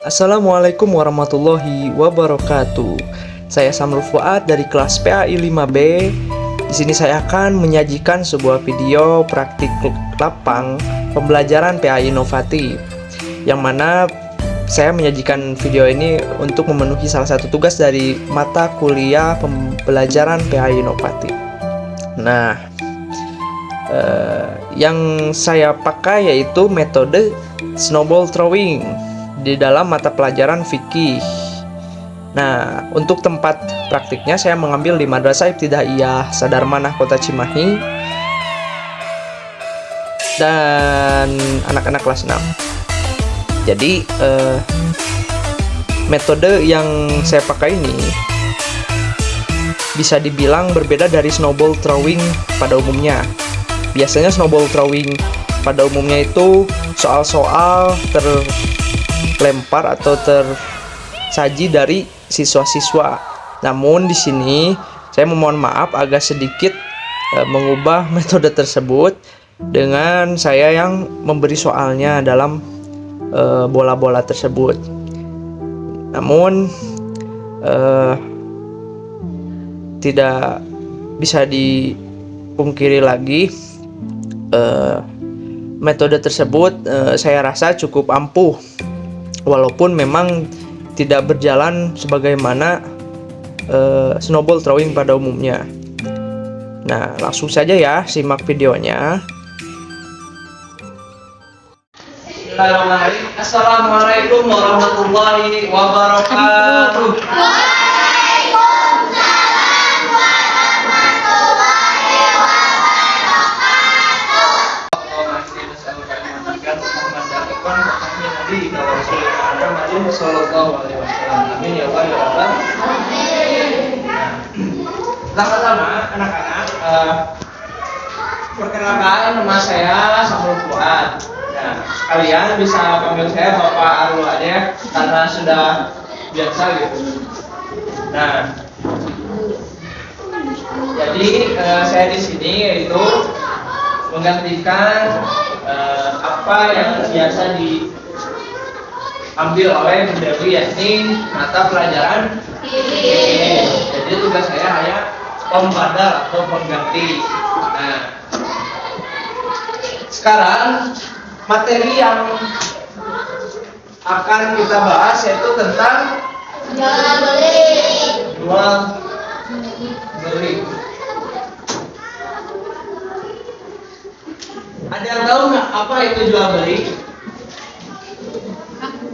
Assalamualaikum warahmatullahi wabarakatuh. Saya Samrul Fuad dari kelas PAI 5B. Di sini saya akan menyajikan sebuah video praktik lapang pembelajaran PAI inovatif, yang mana saya menyajikan video ini untuk memenuhi salah satu tugas dari mata kuliah pembelajaran PAI inovatif. Nah, yang saya pakai yaitu metode snowball throwing di dalam mata pelajaran fikih. Nah, untuk tempat praktiknya saya mengambil di Madrasah Ibtidaiyah Sadarmanah Kota Cimahi dan anak-anak kelas 6. Jadi metode yang saya pakai ini bisa dibilang berbeda dari snowball throwing pada umumnya. Biasanya snowball throwing pada umumnya itu soal-soal terlempar atau tersaji dari siswa-siswa. Namun di sini saya memohon maaf agak sedikit mengubah metode tersebut dengan saya yang memberi soalnya dalam bola-bola tersebut. Namun tidak bisa dipungkiri lagi, metode tersebut saya rasa cukup ampuh, walaupun memang tidak berjalan sebagaimana snowball throwing pada umumnya. Nah, langsung saja ya simak videonya. Assalamualaikum warahmatullahi wabarakatuh. Amin ya Allah ya Rabbal alamin. Pertama-tama anak-anak, perkenalkan nama saya Samrul Fuad. Nah, kalian bisa panggil saya Bapak Arul aja karena sudah biasa gitu. Nah, jadi saya di sini yaitu menggantikan apa yang biasa diambil oleh Bu Dewi, yakni mata pelajaran ini. Jadi tugas saya hanya pembadal atau pengganti. Nah, sekarang materi yang akan kita bahas yaitu tentang jual beli. Ada yang tahu nggak apa itu jual beli?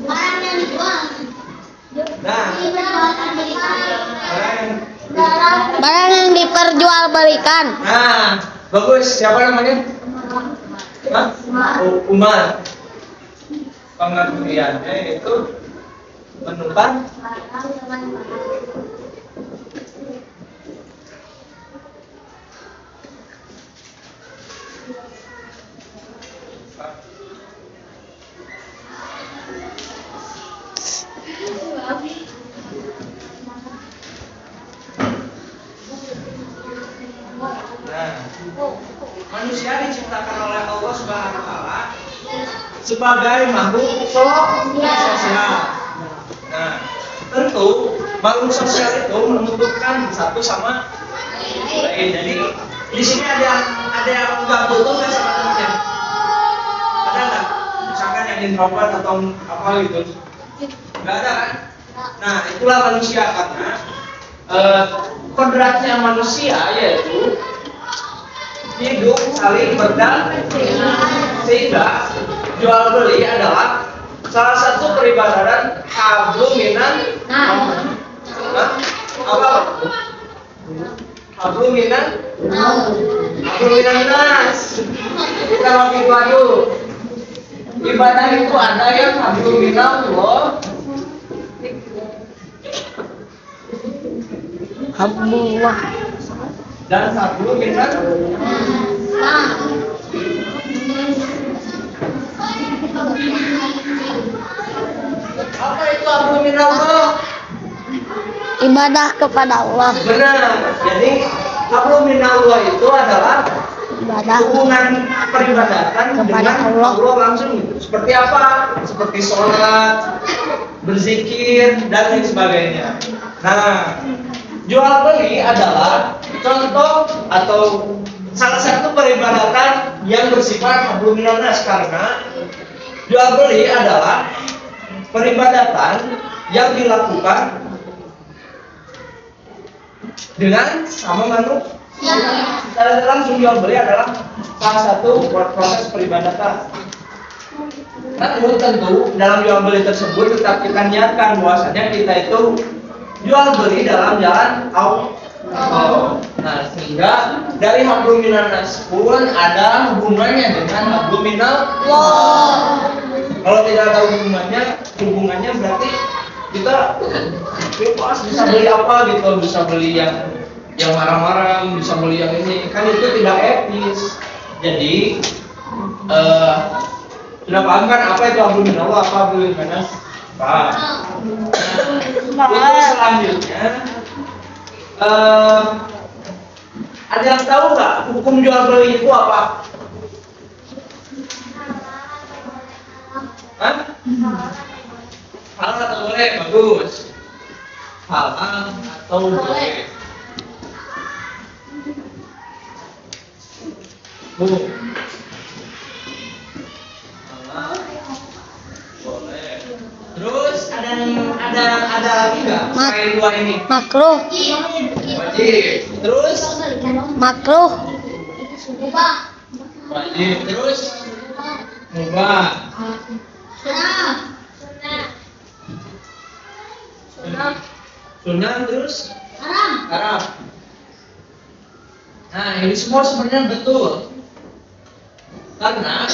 Barang yang dijual. Nah, Barang yang diperjualbelikan. nah, bagus. Siapa namanya? Hah? Umar. Pengertiannya itu menumpang. Nah, manusia diciptakan oleh Allah Subhanahu wa taala sebagai makhluk sosial. Nah, tentu makhluk sosial itu membutuhkan satu sama lain. Jadi di sini ada yang nggak butuh nggak sama temannya? Ada nggak? Misalkan yang introvert atau apa gitu? Nggak ada kan? Nah, itulah manusia, karena kodratnya manusia yaitu hidup saling berdampingan, sehingga jual beli adalah salah satu peribadatan hablum minan hablum minan nas. Kita lagi baru ibadah itu ada yang hablum minan Allah, Alhamdulillah. dan hablum minan apa itu hablum minan Allah? Ibadah kepada Allah. Benar. Jadi hablum minallah itu adalah Ibadah hubungan peribadatan kepada dengan Allah. Allah langsung. Seperti apa? Seperti sholat, berzikir, dan lain sebagainya. Nah, jual beli adalah contoh atau salah satu peribadatan yang bersifat hablum minan nas, karena jual beli adalah peribadatan yang dilakukan dengan sama manusia. Secara langsung jual beli adalah salah satu proses peribadatan. Namun tentu dalam jual beli tersebut tetap kita niatkan bahwasanya kita itu jual beli dalam jalan Allah. Nah, sehingga dari hablum minan nas pun ada hubungannya dengan hablum minallah. Kalau tidak ada hubungannya berarti kita bebas bisa beli apa gitu, bisa beli yang marah-marah, bisa beli yang ini, kan itu tidak etis. Jadi sudah paham kan apa itu hablum minallah, apa hablum minan nas? Paham. Untuk selanjutnya ada yang tahu nggak hukum jual beli itu apa? Hah? Halal atau boleh? Bagus. Halal atau boleh? Halal, boleh. Terus ada lagi nggak selain dua ini? Makruh. Wajib. Terus? Makruh. Wajib. Terus? Mubah. Sunnah. Terus? Haram. Nah, ini semua sebenarnya betul. Karena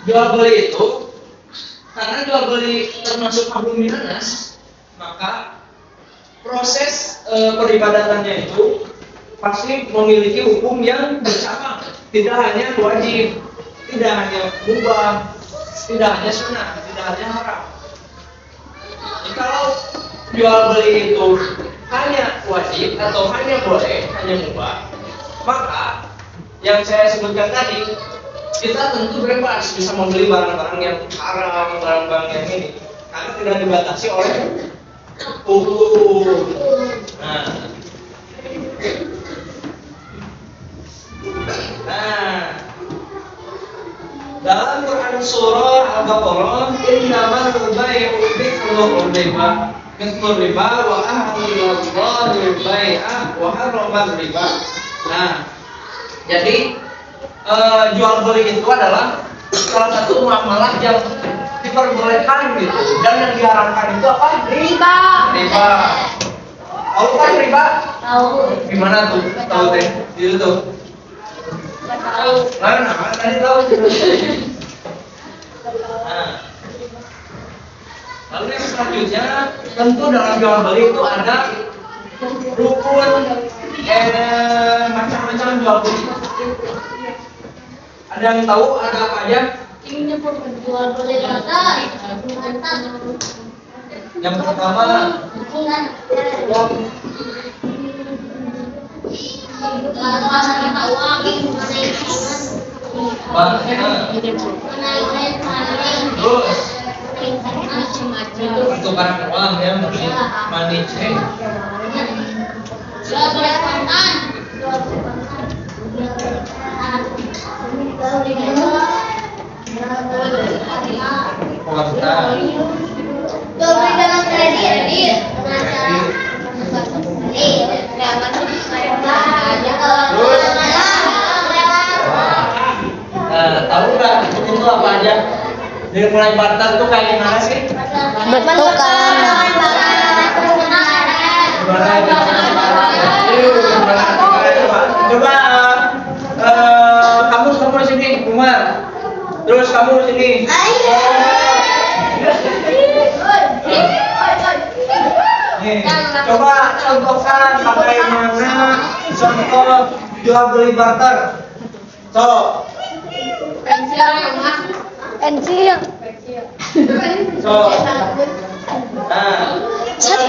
jual beli termasuk hablum minan nas, maka proses peribadatannya itu pasti memiliki hukum yang bersama, tidak hanya wajib, tidak hanya mubah, tidak hanya sunnah, tidak hanya haram. Jadi kalau jual beli itu hanya wajib atau hanya boleh, hanya mubah, maka yang saya sebutkan tadi, kita tentu bebas bisa membeli barang-barang yang haram, barang-barang yang ini, karena tidak dibatasi oleh hukum. Nah, dalam Quran surah Al-Baqarah, innamal bai'u mithlu riba wa ahallallahu bai'a wa harrama riba. Nah, jadi jual beli itu adalah salah satu muamalah yang diperbolehkan gitu, dan yang diharamkan itu apa? Riba. Tahu kan riba? Tahu. Gimana tuh? Tahu teh? Itu tuh. Tahu. Mana tadi tahu? Nah. Lalu yang selanjutnya, tentu dalam jual beli itu ada rukun macam-macam jual beli. Ada yang tahu ada apa aja? Jual beli Yang pertama, terus untuk barang uang ya, money change. dalam kredit. Tahu nggak itu apa aja? Dari mulai barter tuh kayak gimana sih? Bertukar. Coba kamu sini, Umar. Terus kamu sini. Nih, coba contohkan bagaimana contoh jual beli barter. So, Pensil. so,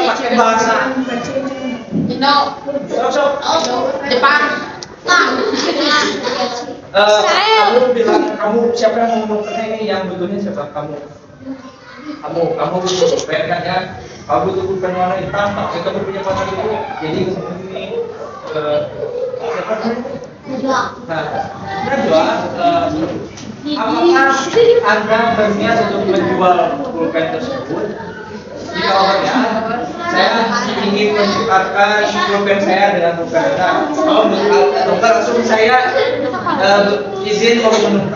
pakai bahasa. Sok. Jepang. Kamu bilang kamu siapa yang ngomong ini yang betulnya siapa kamu? kamu butuh pulpen kan ya? Kamu butuh pulpen warna hitam, tapi kamu punya warna biru. Jadi ini siapa namanya? Nah, Najwa, apakah Anda berniat untuk menjual pulpen tersebut? Jika ya, saya ingin menukarkan pulpen saya dengan pulpen Anda. Oh, dokter, langsung saya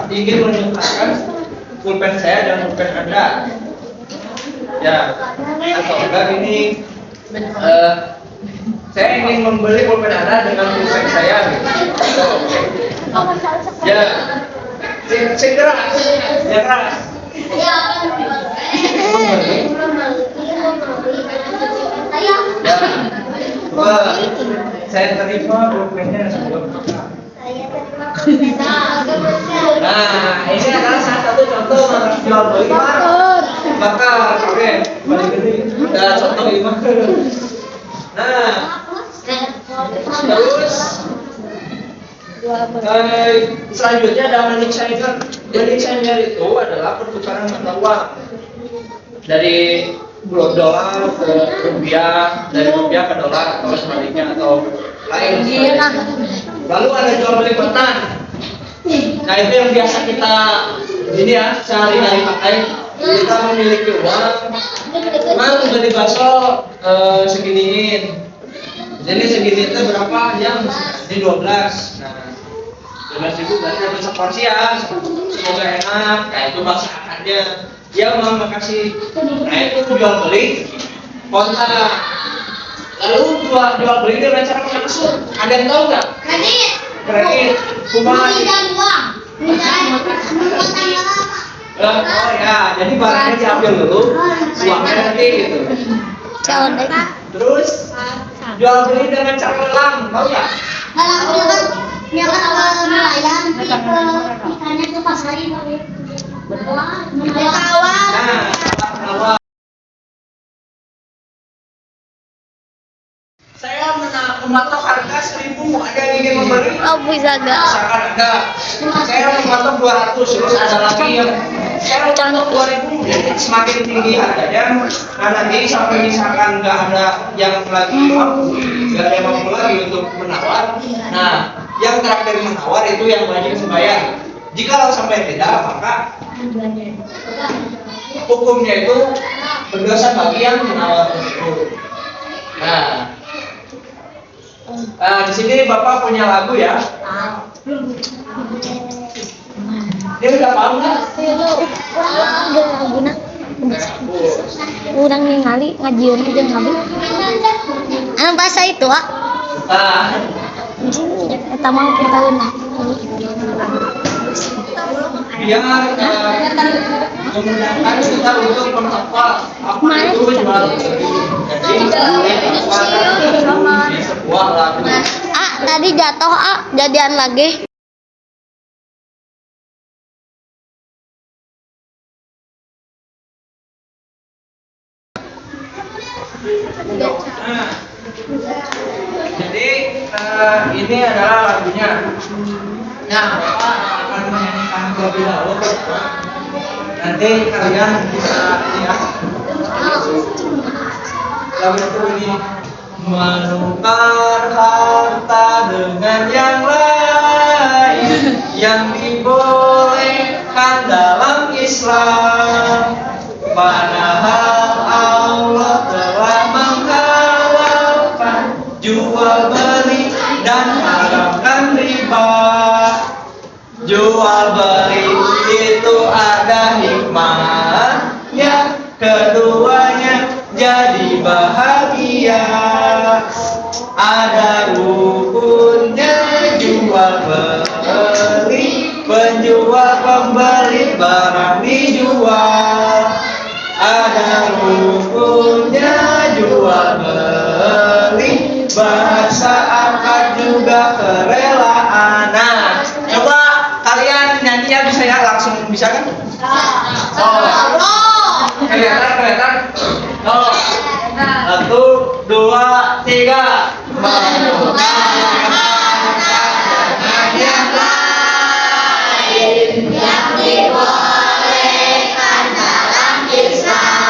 ingin menukarkan pulpen saya dengan pulpen Anda. Ya, atau enggak ini saya ingin membeli pulpen Anda dengan pulpen saya gitu. Ya, segera, ya keras. Ya, coba saya terima pulpennya sebelum. Nah, ini adalah salah satu contoh orang jual beli bakar, oke, paling gede. Nah, contoh ini Nah, terus selanjutnya ada money changer. Money changer itu adalah pertukaran mata uang dari dolar ke rupiah, dari rupiah ke dolar atau sebaliknya atau lain. Lalu ada jual beli kontan. Nah, itu yang biasa kita ini ya sehari-hari pakai. Kita memiliki uang, memang beli bakso seginiin. Jadi segini itu berapa yang ini 12. Nah, 12.000 berarti dapat seporsi ya. Semoga enak. Nah, itu masakannya. Dia mau makasih. Nah, itu jual beli kontan. Lalu jual beli dengan cara langsung. Ada yang tahu nggak? Kredit. Kumaha? Oh ya, jadi barangnya diambil dulu, uangnya nanti gitu. Terus jual beli dengan cara lelang, tahu nggak? Ya kan awal nelayan ikannya tuh pasarin awal. Awal. Saya mematok harga 1.000, ada yang ingin membeli? Oh, bisa gak? Misalkan ada, saya mematok 200, terus ada lagi yang saya mematok 2.000, jadi semakin tinggi harganya. Nah, nanti sampai misalkan nggak ada yang lagi mampu, nggak ada yang mampu lagi untuk menawar. Nah, yang terakhir menawar itu yang wajib membayar. Jika sampai beda, maka hukumnya itu berdosa bagi yang menawar tersebut. Nah, di sini Bapak punya lagu ya. Dia udah paham nggak? Kurang ningali ngajian aja ngabi. Anu bahasa itu ah. Kita mau kita Biar memudahkan kita untuk menghafal apa itu jual beli. Jadi sebuah lagu. Ah, tadi jatuh ah, jadian lagi. Nah, jadi ini adalah lagunya. Nah, Bapak akan menyanyikan terlebih dahulu. Nanti kalian bisa lihat. Lagu itu ini menukar harta dengan yang lain yang dibolehkan dalam Islam. Padahal Allah telah menghalalkan jual beli dan haramkan riba. Jual beli itu ada hikmahnya, keduanya jadi bahagia. Ada rukunnya jual beli, penjual pembeli barang dijual. Ada rukunnya jual beli, bahasa akad juga kerelaan. Nah, coba kalian nyanyi ya, bisa ya, langsung bisa kan? Kelihatan. Oh, 1, 2, 3. Yang lain yang dibolehkan dalam Islam.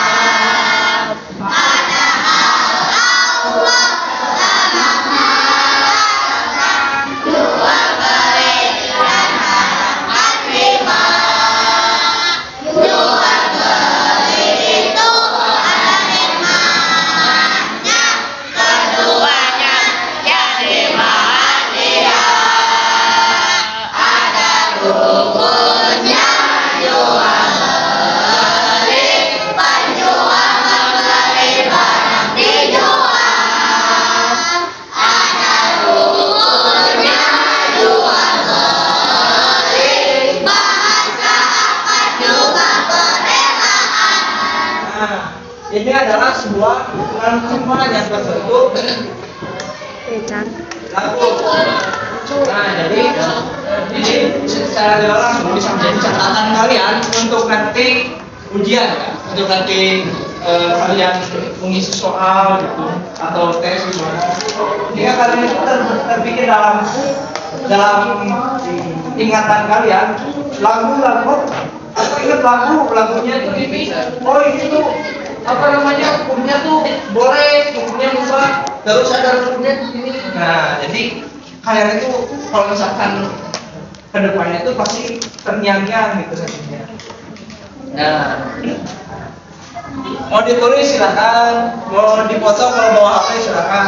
ini adalah sebuah rangkuman yang berbentuk lagu. Nah, jadi ini secara tidak langsung bisa menjadi catatan kalian untuk nanti ujian ya, untuk nanti kalian mengisi soal gitu atau tes gimana. Jika kalian itu terpikir dalam ingatan kalian lagu atau ingat lagunya itu ini, oh ini tuh apa namanya, hukumnya tuh boleh, hukumnya mubah, terus ada hukumnya ini. Nah, jadi kalian itu kalau misalkan kedepannya itu pasti terngiang-ngiang gitu nantinya. Nah, mau ditulis silakan, mau dipoto kalau bawa HP silakan.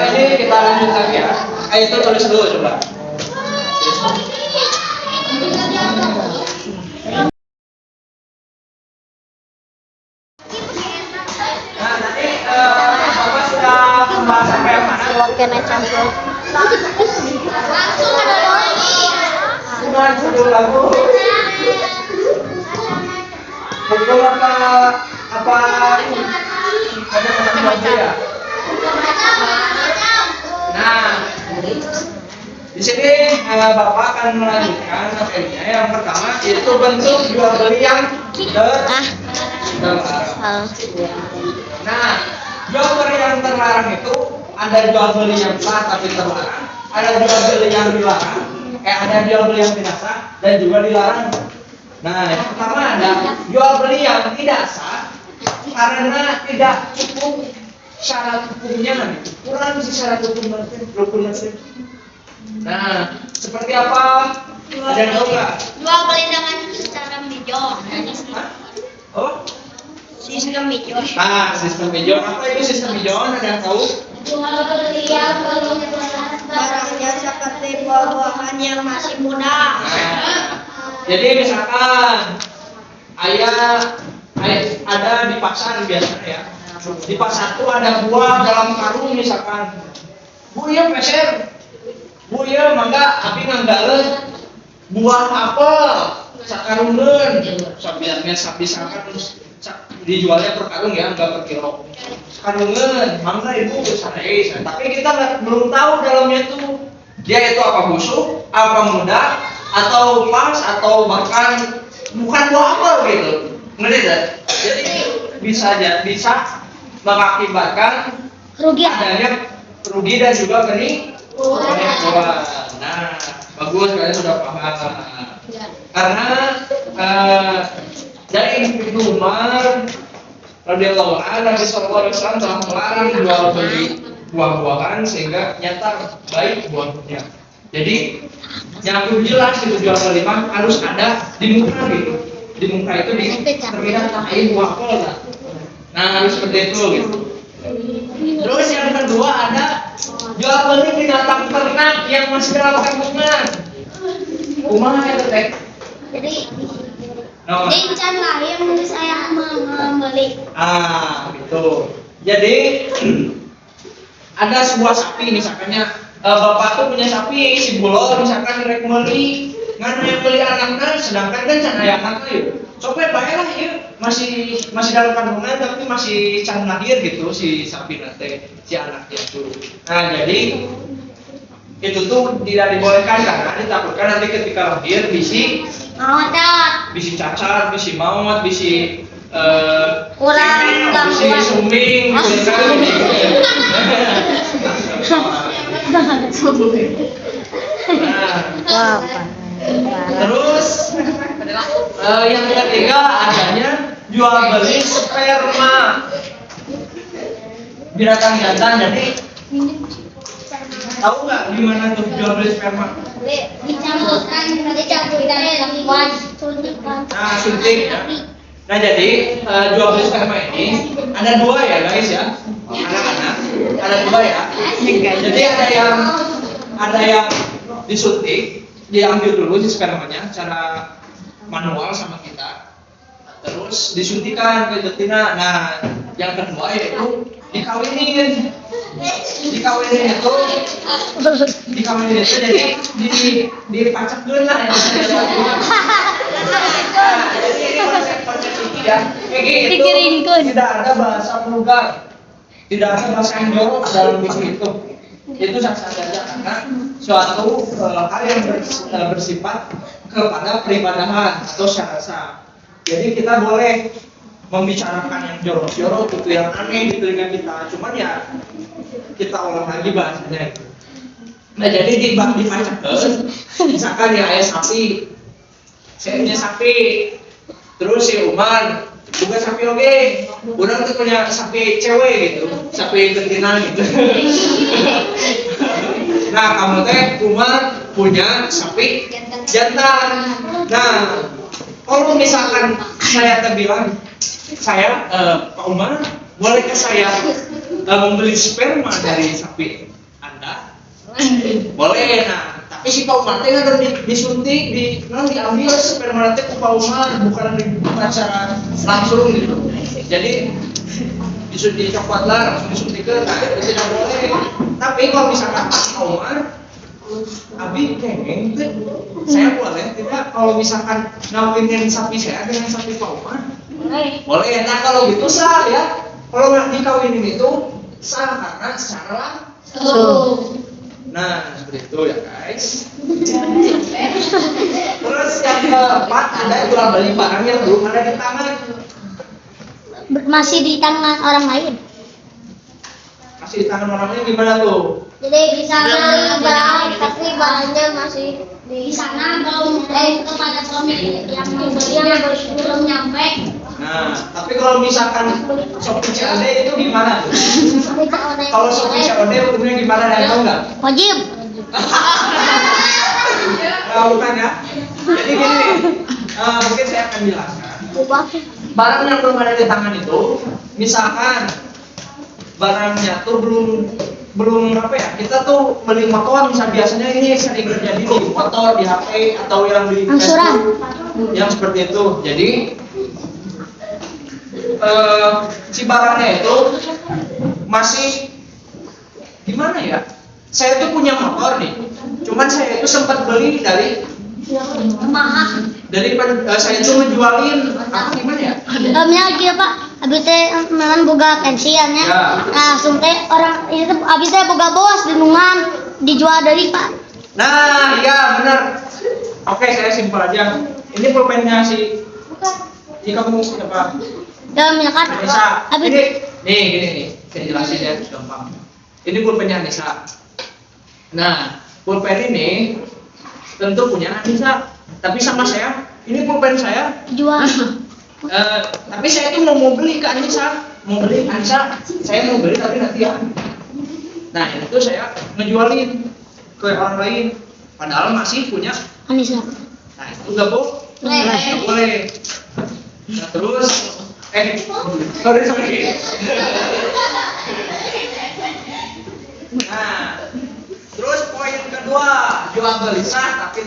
Ini kita lanjut lagi ya. Ayo itu tulis dulu coba. Nah, nanti Bapak sudah membahas sampai yang mana? Kena campur. Langsung ada lagi. Sudah judul lagu. Hukum apa ini? Ada macam ya? Nah, di sini Bapak akan melanjutkan materinya. Yang pertama itu bentuk jual beli yang terlarang. Nah, jual beli yang terlarang itu ada jual beli yang sah tapi terlarang, ada jual beli yang dilarang, ada jual beli yang tidak sah dan juga dilarang. Nah, yang pertama ada jual beli yang tidak sah karena tidak cukup syarat hukumnya, kurang sih syarat hukumnya. Nah, seperti apa? Ada yang tahu nggak? Jual beli dengan secara mijol. Oh? Sistem mijol. Nah, sistem pijon. Apa itu sistem pijon? Ada yang tahu? Jual beli yang belum barangnya seperti buah-buahan yang masih muda. Nah, jadi misalkan ayah ada di pasar biasanya ya. Di pasar tuh ada buah dalam karung misalkan. Bu ieu peser. Bu ieu mangga abi nganggaleun buah apel sakarungeun. Sabiarnya misalkan dijualnya per karung ya, enggak per kilo. Sakarungeun, mangga ibu sareis. Tapi kita belum tahu dalamnya tuh dia itu apa busuk, apa muda, atau pas, atau bahkan bukan buah apel gitu. Ngerti tidak? Jadi bisa mengakibatkan adanya rugi dan juga penipuan. Nah, bagus kalian sudah paham. Karena dari Ibnu Umar radhiyallahu anhu, Nabi sallallahu alaihi wasallam telah melarang jual beli buah-buahan sehingga nyata baik buahnya. Jadi yang jelas itu jual beli mah harus ada di muka gitu. Di muka itu terlihat kain buah apel. Nah, harus seperti itu gitu. Terus yang kedua ada jual beli binatang ternak yang masih dalam kandungan. Kumaha itu teh? Jadi No. Dincan lah yang saya membeli. Gitu. Jadi ada sebuah sapi misalkannya, bapak tuh punya sapi si bulor misalkan direk meuli, ngan yang beli anaknya, sedangkan kan can aya anaknya yuk. Sope bae lah ya, masih dalam kandungan tapi masih can lahir gitu si sapi nanti, si anaknya tuh. Nah, jadi itu tuh tidak dibolehkan karena ditakutkan nanti ketika lahir bisi cacat, bisi maut, bisi Kurang bisi gangguan. sumbing gitu Wow. Terus yang ketiga adanya jual beli sperma binatang jantan. Jadi tahu nggak gimana tuh jual beli sperma? Dicampurkan suntikan. Nah, suntik ya. Nah, jadi jual beli sperma ini ada dua ya guys ya, anak-anak, ada dua ya. Jadi ada yang disuntik, diambil dulu si spermanya secara manual sama kita, terus disuntikan ke betina. Nah, yang kedua yaitu dikawinin. dikawinin itu jadi dipacakkeun lah ya. Nah, jadi ini konsep ini ya. Kayak gitu. Dikiringkeun. Tidak ada bahasa vulgar. Tidak ada bahasa yang jorok dalam buku itu. Itu sah-sah saja karena suatu hal yang bersifat kepada peribadahan atau syarasa. Jadi kita boleh membicarakan yang jorok-jorok gitu, yang aneh di telinga kita. Cuman ya kita ulang lagi bahasanya itu. Nah jadi dipacakkeun, misalkan ya ayah sapi, saya punya sapi, terus si Umar juga sapi oke, udah tuh punya sapi cewek gitu, sapi betina gitu. Nah kamu teh Umar punya sapi jantan. Nah kalau misalkan saya terbilang saya Pak Umar bolehkah saya membeli sperma dari sapi Anda? Boleh. Nah tapi si Pak Umar teh harus disuntik, diambil sperma teh ke Pak Umar, bukan dibuka secara langsung gitu. Jadi disuntik coklat lah, langsung disuntik ke, nah itu tidak boleh. Tapi kalau misalkan Pak Umar Abi kengeng tuh, saya boleh tidak kalau misalkan ngawinin sapi saya dengan sapi Pak Umar? Boleh. Nah kalau gitu sah ya. Kalau nggak dikawinin itu sah karena secara langsung. Nah seperti itu ya guys. Terus yang keempat ada jual beli barang yang belum ada di tangan. Masih di tangan orang lain. Masih di tangan orang lain gimana tuh? Jadi di sana barang tapi barangnya masih di sana belum kepada pemilik yang membeli belum nyampe. Nah, tapi kalau misalkan Shopee COD itu gimana tuh? Kalau Shopee COD hukumnya gimana dan tahu nggak? Wajib. Nah, bukan ya. Jadi gini nih, mungkin saya akan jelaskan. Barang yang belum ada di tangan itu, misalkan barangnya tuh belum apa ya, kita tuh beli motor misalnya biasanya ini sering terjadi di motor, di HP atau yang di Facebook yang seperti itu. Jadi si barangnya itu masih gimana ya? Saya tuh punya motor nih, cuman saya itu sempat beli dari Mahal. saya itu ngejualin apa gimana ya? Misalnya gitu Pak, abis teh memang boga pensiun ya. Ya. Langsung teh orang ini tuh abis teh boga bos bingungan dijual dari Pak. Nah, iya benar. Oke, saya simpel aja. Ini pulpennya si kamu siapa? Dan misalkan Nisa. abis Ini gini nih, saya jelasin ya gampang. Ini pulpennya Nisa. Nah, pulpen ini tentu punya Nisa, tapi sama saya, ini pulpen saya. jual. Tapi saya itu mau beli ke Anissa, saya mau beli tapi nanti ya. Nah itu saya ngejualin ke orang lain, padahal masih punya. Anissa. Nah itu nggak boleh. Nah terus, sorry. Nah terus poin kedua, jual beli sah tapi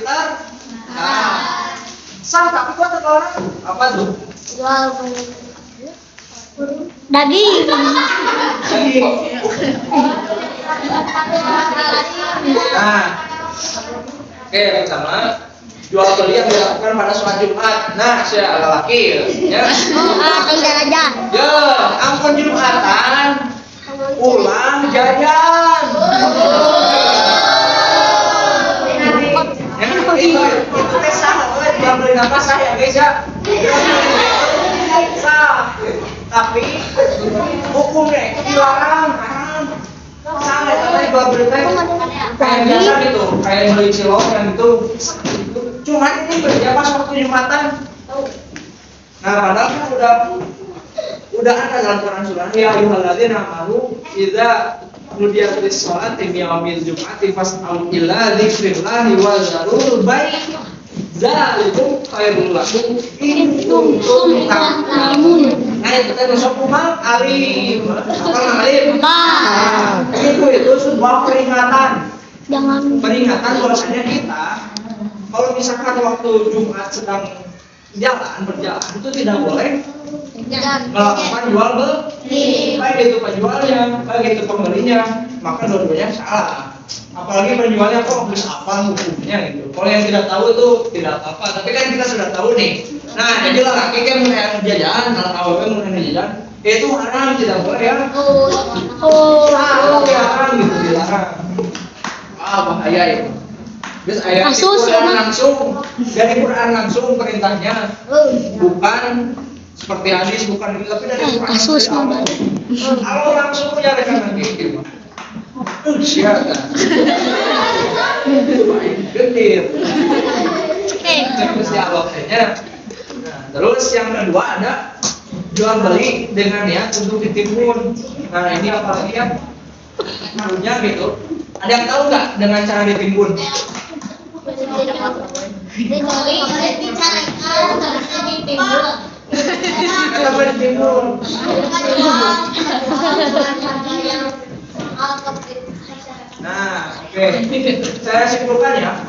sah tapi kok terlarang apa tuh? Jual daging. Nah, oke pertama jual beli yang dilakukan pada sholat Jumat. Nah, saya laki ya. Tinggal aja. Ya, ampun Jumatan, ulang jajan. Itu teh sah, jual beli apa sah ya guys ya? Sah, tapi hukumnya itu dilarang, haram. Sah ya, tapi jual beli teh kayak biasa gitu, kayak beli cilok yang gitu. Cuman ini bekerja pas waktu Jumatan. Nah, padahal kan udah ada dalam Quran surah ya ayyuhalladzina amanu idza nudiya lis sholati min yaumil jum'ati fas'au ila dzikrillahi wa zarul bai' dzalikum khairul lakum in kuntum ta'lamun. Nah, itu kan masuk rumah alim. Apa alim? Nah, itu sebuah peringatan. Jangan. Peringatan bahwasanya kita kalau misalkan waktu Jumat sedang berjalan itu tidak boleh Dan melakukan jual beli, baik itu penjualnya, baik itu pembelinya, maka dua-duanya salah. Apalagi penjualnya kok bisa apa hukumnya gitu. Kalau yang tidak tahu itu tidak apa-apa, tapi kan kita sudah tahu nih. Nah, jadi laki kan mengenai jajan, kalau awalnya mengenai jajan, itu haram, tidak boleh ya. Haram gitu, dilarang. Bahaya itu. Terus ayat Kasus, Quran emang. langsung dari Quran langsung perintahnya, bukan seperti hadis, bukan gitu, tapi dari Quran. Kasus, dari Allah. Allah langsung menyarankan gitu. Siapa? Gendir. Terus dialognya. Nah, terus yang kedua ada jual beli dengan niat untuk ditimbun. Nah, ini apalagi ya? Harunya gitu. Ada yang tahu nggak dengan cara ditimbun? Kenapa ditimbun? Nah, oke. Saya simpulkan ya.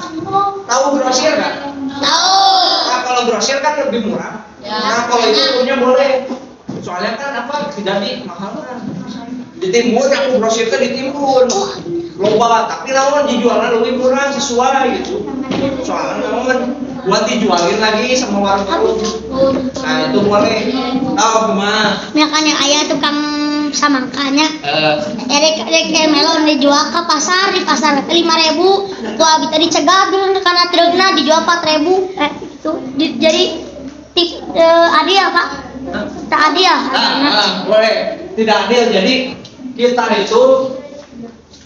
Tahu grosir nggak? Nah, kalau grosir kan lebih murah. Nah, kalau itu punya boleh. Soalnya kan apa? Tidak di mahal kan. Ditimbun, aku grosir kan ditimbun. Loba, tapi namun dijualnya lebih murah sesuai gitu. Soalnya namun buat dijualin lagi sama warung-warung. Nah, itu boleh. Tahu gimana? Makanya ayah tukang samangkanya. Erek melon dijual ke pasar, di pasar 5.000, tuh abis tadi cegat karena truknya dijual 4.000. Itu jadi adil Pak, tak adil. Boleh, tidak adil. Jadi kita itu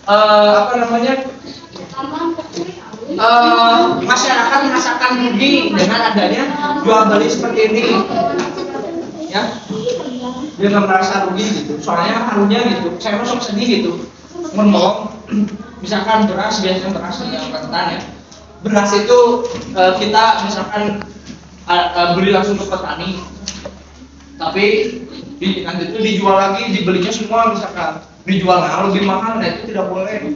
apa namanya? Masyarakat merasakan rugi dengan adanya jual beli seperti ini, ya. Dia nggak merasa rugi gitu, soalnya harunya gitu. Saya masuk sedih gitu, ngomong. Misalkan beras, biasanya beras yang rentan ya. Beras itu kita misalkan beli langsung ke petani, tapi nanti itu dijual lagi, dibelinya semua misalkan dijual lebih mahal, nah itu tidak boleh.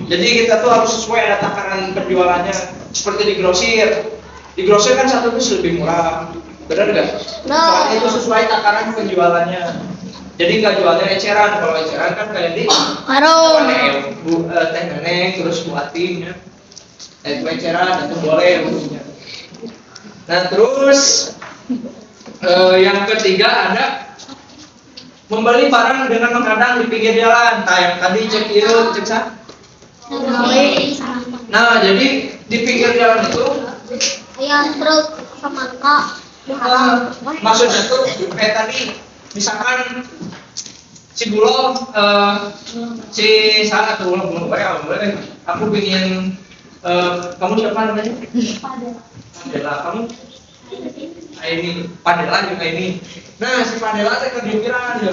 Jadi kita tuh harus sesuai ada takaran penjualannya, seperti di grosir. Di grosir kan satu itu lebih murah, benar nggak? Soalnya itu sesuai takaran penjualannya. Jadi nggak jualnya eceran. Kalau eceran kan kayak di Warung. Teh Neneng terus buatin ya. Itu eceran, itu boleh hukumnya. Nah terus yang ketiga ada membeli barang dengan menghadang di pinggir jalan. Nah yang tadi cek itu cek sah. Nah jadi di pinggir jalan itu truk semangka maksudnya tuh kayak tadi misalkan si Bulog si salah tuh belum boleh aku pingin kamu siapa namanya? Padela, kamu? Ini Padela juga ini. Nah si Padela saya kepikiran ya,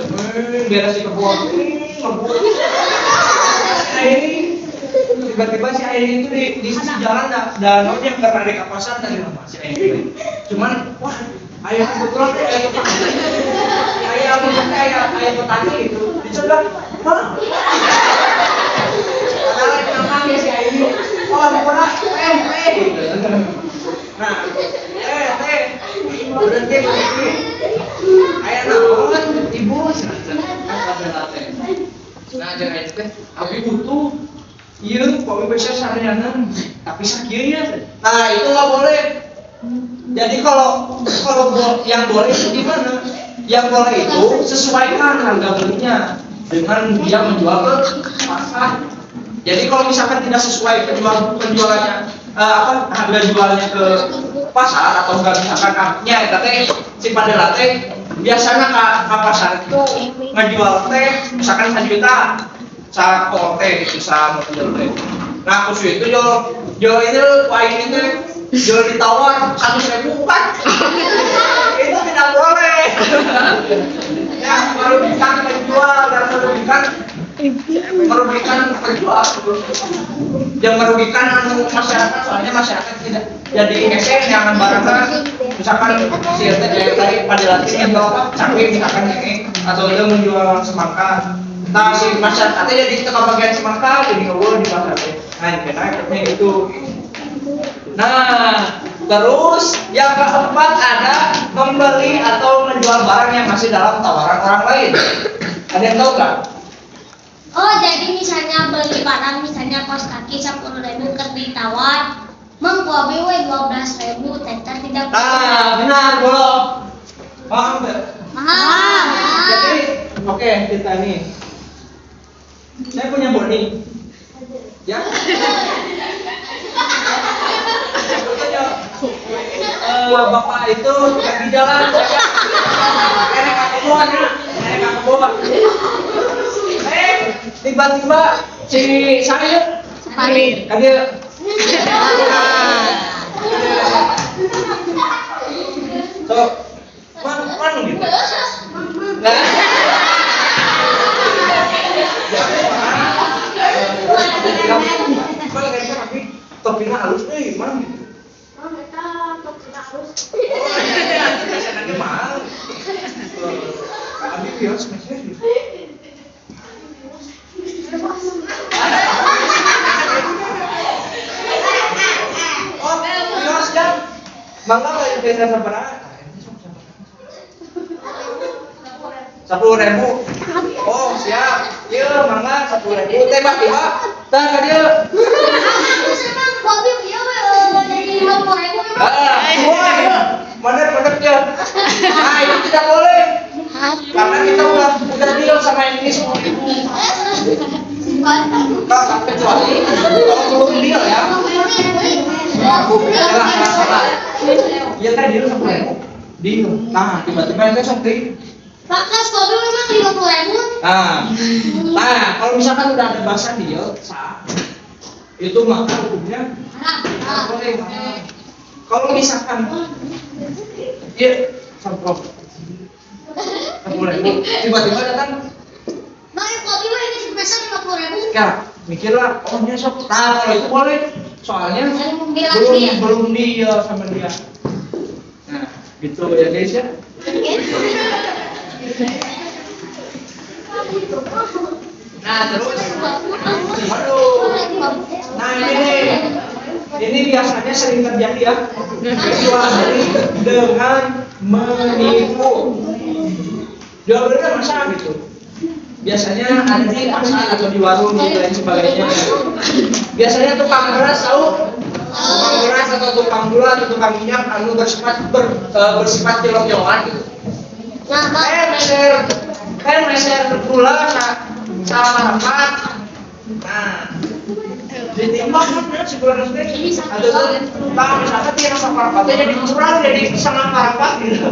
biar si kebun. Ini tiba-tiba si Aini itu di sisi jalan dan yang karena ada kapasan tadi nama si Aini. Cuman wah ayah kebetulan ayah petani, ayah petani itu dicegat, mana? Padahal itu namanya si Aini. Oh pernah Nah berhenti ayah naon ibu nah jangan itu teh abi butuh. Iya, kok bisa seharianan, tapi sakitnya. Nah itu nggak boleh. Jadi kalau yang boleh itu gimana? Yang boleh itu sesuaikan harga belinya dengan dia menjual ke pasar. Jadi kalau misalkan tidak sesuai penjualannya harga jualnya ke pasar atau enggak misalkan teh si Padela teh biasanya ke pasar itu ngejual teh misalkan 1 juta. Sa kote itu sa mobil teh. Nah khusus itu jual ini wain itu jual ditawar 100.000 kan? Itu tidak boleh. Ya merugikan penjual dan merugikan penjual. Yang merugikan masyarakat soalnya masyarakat tidak jadi esen yang barangnya misalkan si tadi pada latih atau cakwe misalkan ini atau dia menjual semangka. Nah si masyarakatnya jadi kita bagian semangka jadi nggak boleh di pasar. Nah katanya gitu. Nah Terus yang keempat ada membeli atau menjual barang yang masih dalam tawaran orang lain. Ada yang tahu nggak? Oh, jadi misalnya beli barang, misalnya kaos kaki 10.000 keur ditawar, mengko abi we 12.000, teteh tidak. Ah, benar, Bro. Paham nggak? Mahal. Jadi, oke, kita nih. Saya punya boni. Ya. Bapak itu lagi jalan. Enak aku bawa ya. Enak aku bawa. Tiba-tiba si saya Paling. ada so, mana gitu? Nah, topinya halus nih, mana gitu? Biasanya mahal. Abi biasa macam oh, biasa jam. Mangga nggak biasa seberapa? 10.000. Oh siap. Iya mangga 10.000. Tembak tiba. Tah ke dia. Bener ya. Nah itu tidak boleh. Karena kita udah deal sama ini 10.000. Nah, kecuali kalau belum deal ya. Salah. Iya kan deal 10.000. Deal. Nah tiba-tiba itu seperti Pak Kas, kopi memang 50.000. Nah, kalau misalkan udah ada bahasa deal sah, itu maka hukumnya boleh. Kalau misalkan iya samprot 10.000 tiba-tiba datang Bang, kopi mah ini sebesar 50.000. ya mikirlah oh ini sok nah kalau itu boleh soalnya belum deal sama dia. Nah gitu ya guys ya. Nah terus aduh nah ini biasanya sering terjadi ya jual beli dengan menipu. Jual beli kan masa gitu biasanya ada di pasar atau di warung dan lain sebagainya. Biasanya tukang beras tahu tukang beras atau tukang gula atau tukang minyak anu bersifat kilok-kiloan gitu. Saya meser gula sama tempat. Nah, ditimbang kan si gula nanti ada tuh misalnya tiang sama parapatnya jadi kurang jadi sama parapat gitu.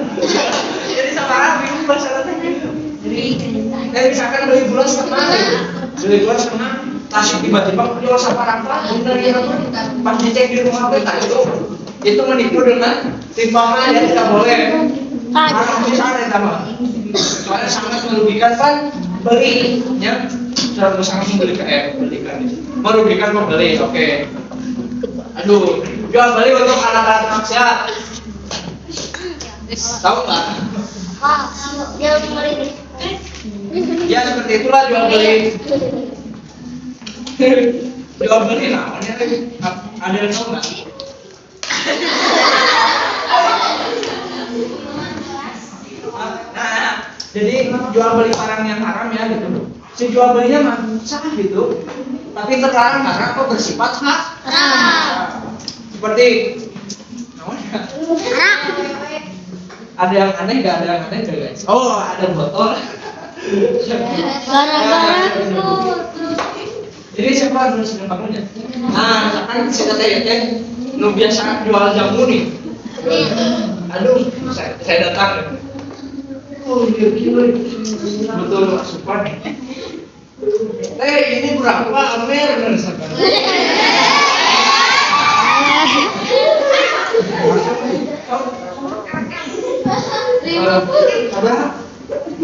Jadi sama bingung masalahnya gitu. Jadi misalkan beli gula setengah, tasik tiba-tiba jual sama parapat, bener ya pas dicek di rumah kita itu menipu dengan timbangan yang tidak boleh. Karena misalnya sama, soalnya sangat merugikan kan belinya, sangat merugikan pembeli. Oke. Aduh, jual beli untuk alat-alat maksiat. Tahu nggak? Dia beli. Ya seperti itulah jual beli. Jual beli namanya ada yang tahu nggak? Nah, jadi jual beli barang yang haram ya gitu. Si jual belinya mah sah gitu, tapi terlarang karena kok bersifat haram. Seperti, namanya ada yang aneh nggak? Ada yang aneh nggak guys? Oh, ada botol. Gara-gara Jadi siapa dulu sudah bangunnya? Nah, misalkan kita tanya, lu biasa jual jamu nih. Aduh, saya datang. Oh iya gila, betul asupan. Ini berapa Amer?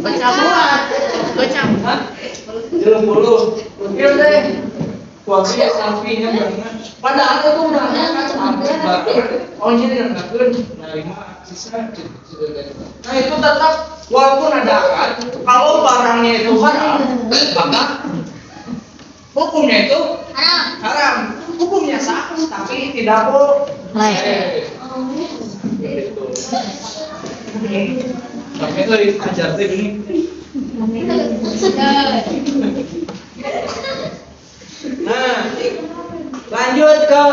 Baca 30. Oke deh. Kuasi selfie-nya banget. Padahal itu udah oh ini yang ngatur nerima sisa. Nah itu tetap walaupun ada akad, kalau barangnya itu haram, maka hukumnya itu haram. Hukumnya sah, tapi tidak boleh. Oke, lagi ajar teh ini. Nah, lanjut ke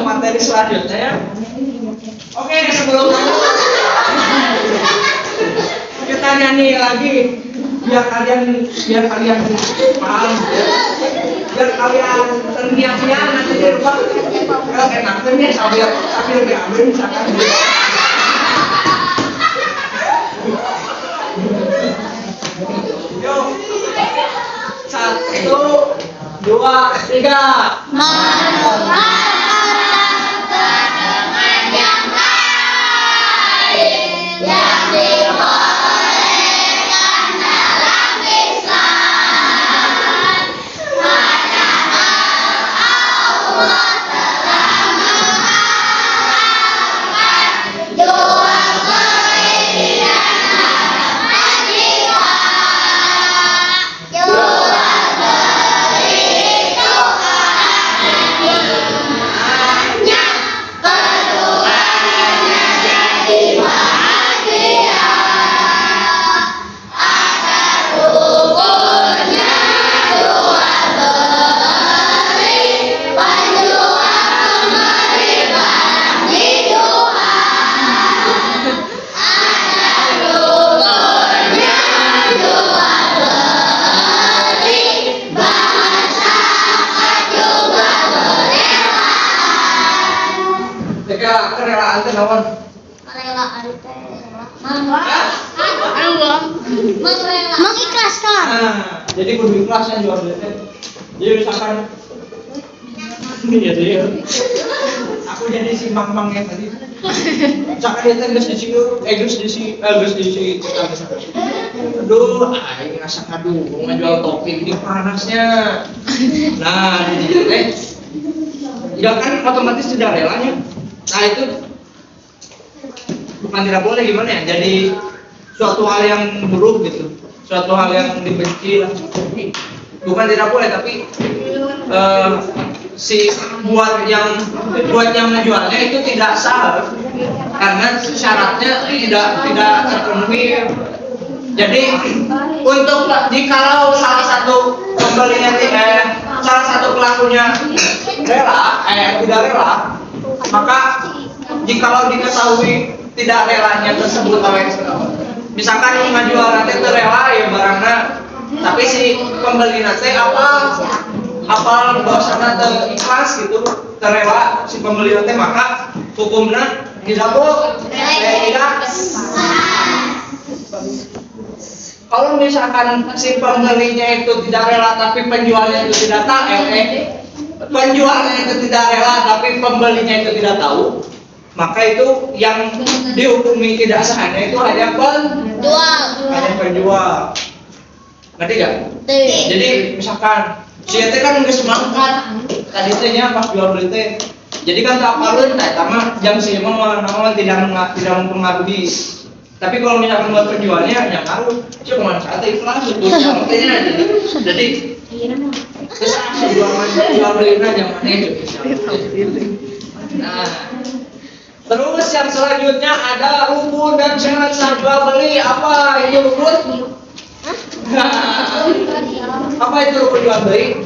materi selanjutnya ya. Oke, sebelum kita nyanyi lagi biar kalian paham ya. Biar kalian terdiam-diam nanti di rumah enaknya sambil diambil misalkan. Yuk, 1, 2, 3. Kerelaan teh naon? Kerelaan teh mengikhlaskan. Nah, jadi kudu ikhlas kan jual beli teh. Jadi misalkan jadi aku jadi si mang-mang yang tadi. Misalkan dia teh geus disi aduh, aing ngerasa aduh ngajual topi di panasnya. Nah, jadi teh ya kan otomatis tidak relanya. Nah itu bukan tidak boleh gimana ya, jadi suatu hal yang buruk gitu, suatu hal yang dibenci lah. Bukan tidak boleh tapi si buat yang menjualnya itu tidak sah karena syaratnya tidak terpenuhi. Jadi untuk jikalau salah satu pembelinya salah satu pelakunya tidak rela, maka jikalau diketahui tidak relanya tersebut misalkan menjual nanti rela ya barangnya, tapi si pembeli nanti apa bahwasana ikhlas gitu terela si pembeli nanti, maka hukumnya tidak kalau misalkan si pembelinya itu tidak rela tapi penjualnya itu tidak tahu, penjualnya itu tidak rela tapi pembelinya itu tidak tahu, maka itu yang dihukumi tidak sahnya itu hanya penjual. Ngerti gak? Jadi misalkan si ete kan nggak semangat tadi tehnya pas jual beli teh, jadi kan tak apalun teh sama jam si mah tidak mempengaruhi. Tapi kalau misalkan buat penjualnya yang ngaruh, cuma saat ikhlas itu artinya jadi terus jual belinya yang mana itu. Nah, terus yang selanjutnya ada rukun dan syarat sah jual beli. Apa ini rukun? Apa itu rukun jual beli?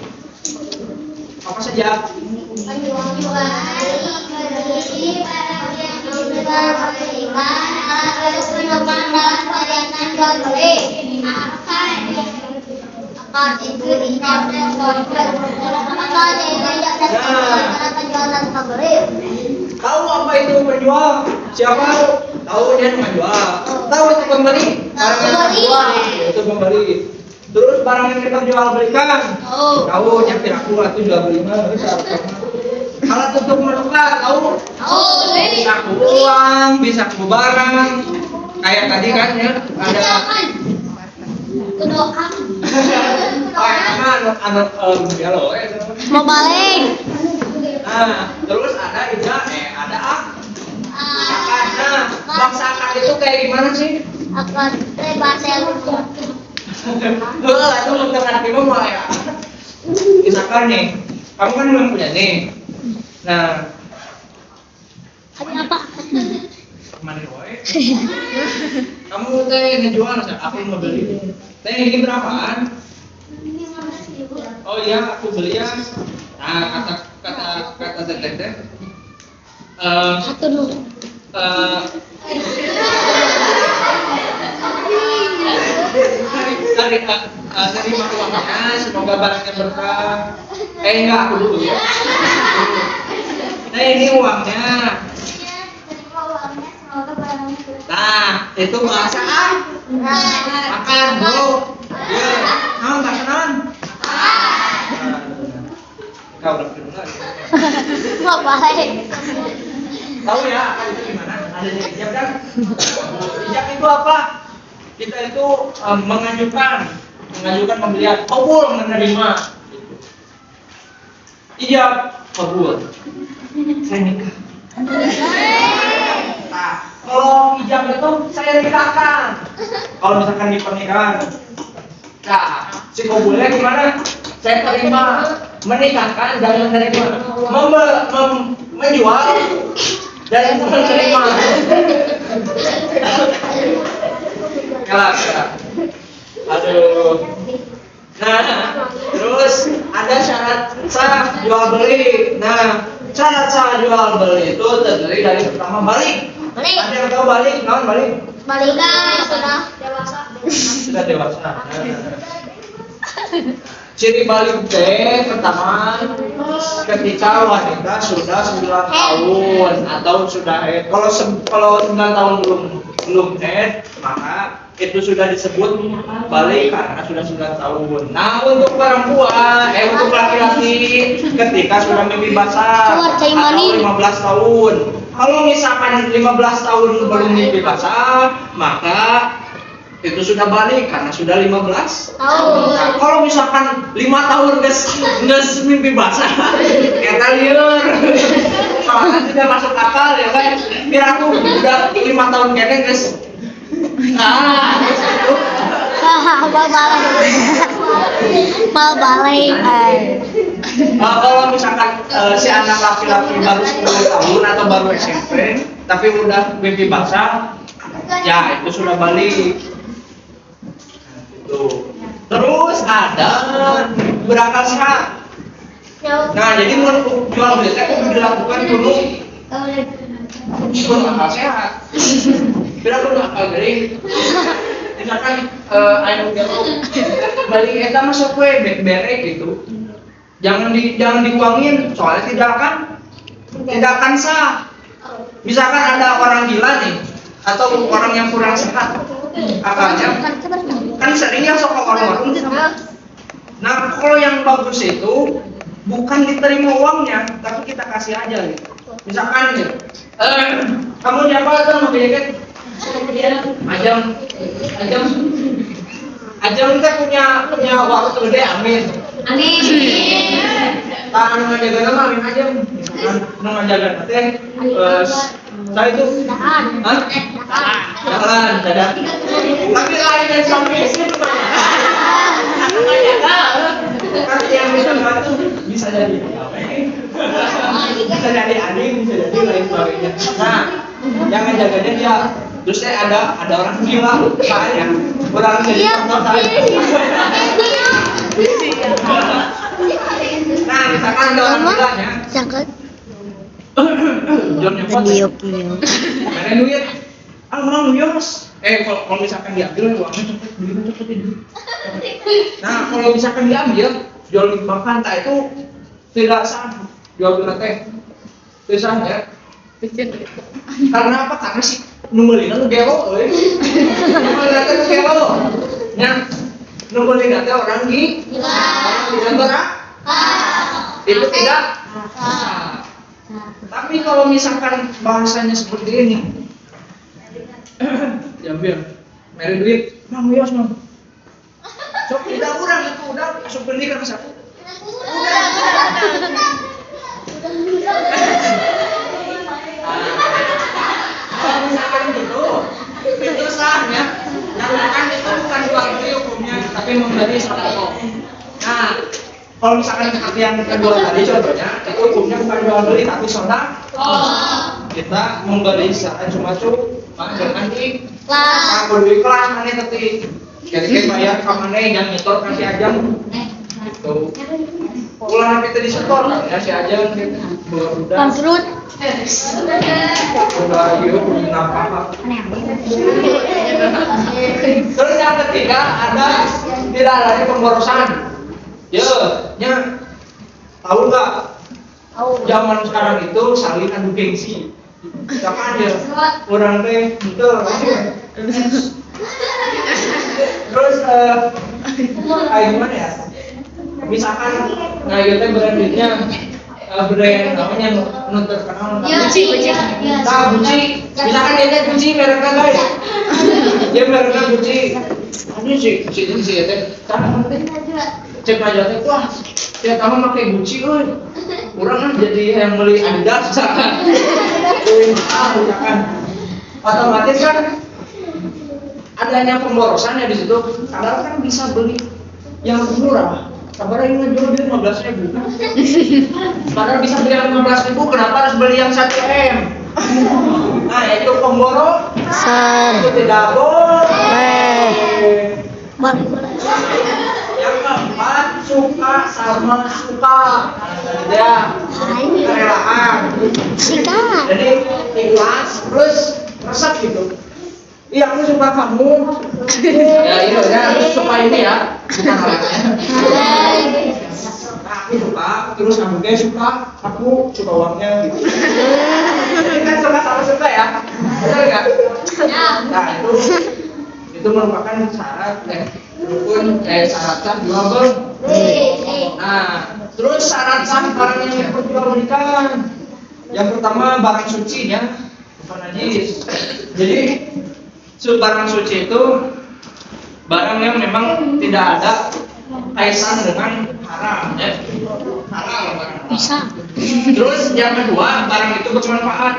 Apa saja? Tahu apa itu penjual? Siapa tahu dia menjual? Tahu itu pembeli? Itu pembeli. Terus barang yang kita jual belikan? Tahu yang piraku itu jual beli mah. Alat untuk menukar tahu? Bisa ku uang, bisa ku barang. Kayak tadi kan ya ada. Mau balik. Nah, terus ada ada akad. Bangsa akad itu kayak gimana sih? Akad bahasa yang Itu mendengar kita mau ya. Misalkan nih, kamu kan belum punya nih. Nah, Ada apa? kemana woy? Kamu teh ngejual, aku mau beli. Teh ini berapaan? Oh iya, aku beli ya. Nah, kata teteh teh. Satu dulu. Terima uangnya, semoga barangnya berkah. Enggak, aku dulu ya. Nah, ini uangnya. Nah, itu bahasa makan, bro. Iya, naon pasaran? Kau udah kenal. Baik. Tahu ya, akan itu gimana? Ada di ijab kan? Ijab itu apa? Kita itu mengajukan pembelian, kabul menerima. Ijab, kabul. Saya nikah. Nah, kalau ijab itu saya nikahkan. Kalau misalkan di pernikahan, nah, si kabulnya gimana? Saya terima, menikahkan dan menerima, menjual dan menerima. Kelas. Aduh. Nah, terus ada syarat sah jual beli. Nah, syarat sah jual beli itu terdiri dari pertama balik. Balik. Ada yang tahu balik? Naon balik? Balikan sudah dewasa. Sudah dewasa. Nah. Ciri balik teh pertama ketika wanita sudah 9 tahun atau sudah haid. Kalau 9 tahun belum haid, maka itu sudah disebut balik karena sudah 9 tahun. Nah, untuk perempuan, untuk laki-laki ketika sudah mimpi basah atau 15 tahun. Kalau misalkan 15 tahun belum mimpi basah, maka itu sudah balik karena sudah 15 tahun. Nah, kalau misalkan 5 tahun nges mimpi basah, kata liur. Soalnya tidak masuk akal ya kan. Biar aku udah 5 tahun kene nges. Mal balik. Kalau misalkan si anak laki-laki baru 10 tahun atau baru SMP, tapi udah mimpi basah, ya itu sudah balik. Terus ada berakal sehat. Nah, jadi untuk jual beli itu dilakukan dulu akal sehat. Bila perlu akal gering. Misalkan anu balik eta masuk we bek-berek gitu. Jangan dikuangin, soalnya tidak akan sah. Misalkan ada orang gila nih atau orang yang kurang sehat akalnya, kan seringnya sok orang-orang. Nah, kalau yang bagus itu bukan diterima uangnya, tapi kita kasih aja gitu. Misalkan nih, kamu siapa atau mau jaket? Ajam kita punya waktu gede, amin. Amin. Tangan menjaga nama, amin aja. Menjaga teh, saya itu, jalan, dadah. Tapi lain dari suami istri itu kan yang bisa bantu bisa jadi bisa jadi adik, bisa jadi lain sebagainya. Nah, yang ngejaganya dia. Terus ada orang gila, saya orang jadi contoh saya. Nah, misalkan ada orang gilanya, John nyopot, mana duit? Mau yos. Kalau misalkan diambil uangnya cepet, belinya cepet ini. Nah, kalau misalkan diambil, jual makan tak itu tidak sah. Jual beli teh, tidak sah ya. Karena apa? Karena si nungguin lu gelo, nungguin lu gelo. Ya, nungguin nanti orang gila, itu tidak. Tapi kalau misalkan bahasanya seperti ini, jambil, meri duit, mang yos mang. Sok tidak kurang itu udah masuk pendidikan satu. Kalau misalkan gitu, itu sahnya. Kan itu bukan jual beli hukumnya, tapi memberi sodako. Nah, kalau misalkan seperti yang kedua tadi contohnya, itu hukumnya bukan jual beli tapi sodako. Kita memberi secara cuma-cuma jangan di Kelas. aku di kelas mana tapi jadi kayak bayar ke mana yang nyetor kasih aja gitu ulah kita disetor kan ya si aja gitu udah Pamfrut. udah yuk kenapa terus yang ketiga ada tidak lagi pemborosan ya tahu nggak zaman sekarang itu saling adu gengsi kapan ya orang teh betul terus kayak gimana ya misalkan nah itu brandnya brand namanya nonton terkenal Gucci. nah Gucci misalkan dia teh Gucci mereknya guys dia mereknya Gucci aduh si ya teh cek aja teh wah dia tahu pakai Gucci orang kan jadi yang beli Adidas misalkan otomatis kan adanya pemborosan ya di situ padahal kan bisa beli yang lebih murah kabar yang ngejual dia 15.000 padahal bisa beli yang 15.000 kenapa harus beli yang 1M nah itu pemborosan itu tidak boleh yang keempat suka sama suka ya kerelaan Sikat. jadi ikhlas plus resep gitu iya aku suka kamu ya itu ya aku suka ini ya bukan alatnya aku suka terus kamu guys suka aku suka uangnya gitu jadi kan suka sama suka ya benar nggak nah itu merupakan syarat rukun syarat sah jual beli nah terus syarat sah barang yang diperjualbelikan yang pertama barang suci ya bukan najis jadi barang suci itu barang yang memang tidak ada kaitan dengan haram ya halal barang Bisa. terus yang kedua barang itu bermanfaat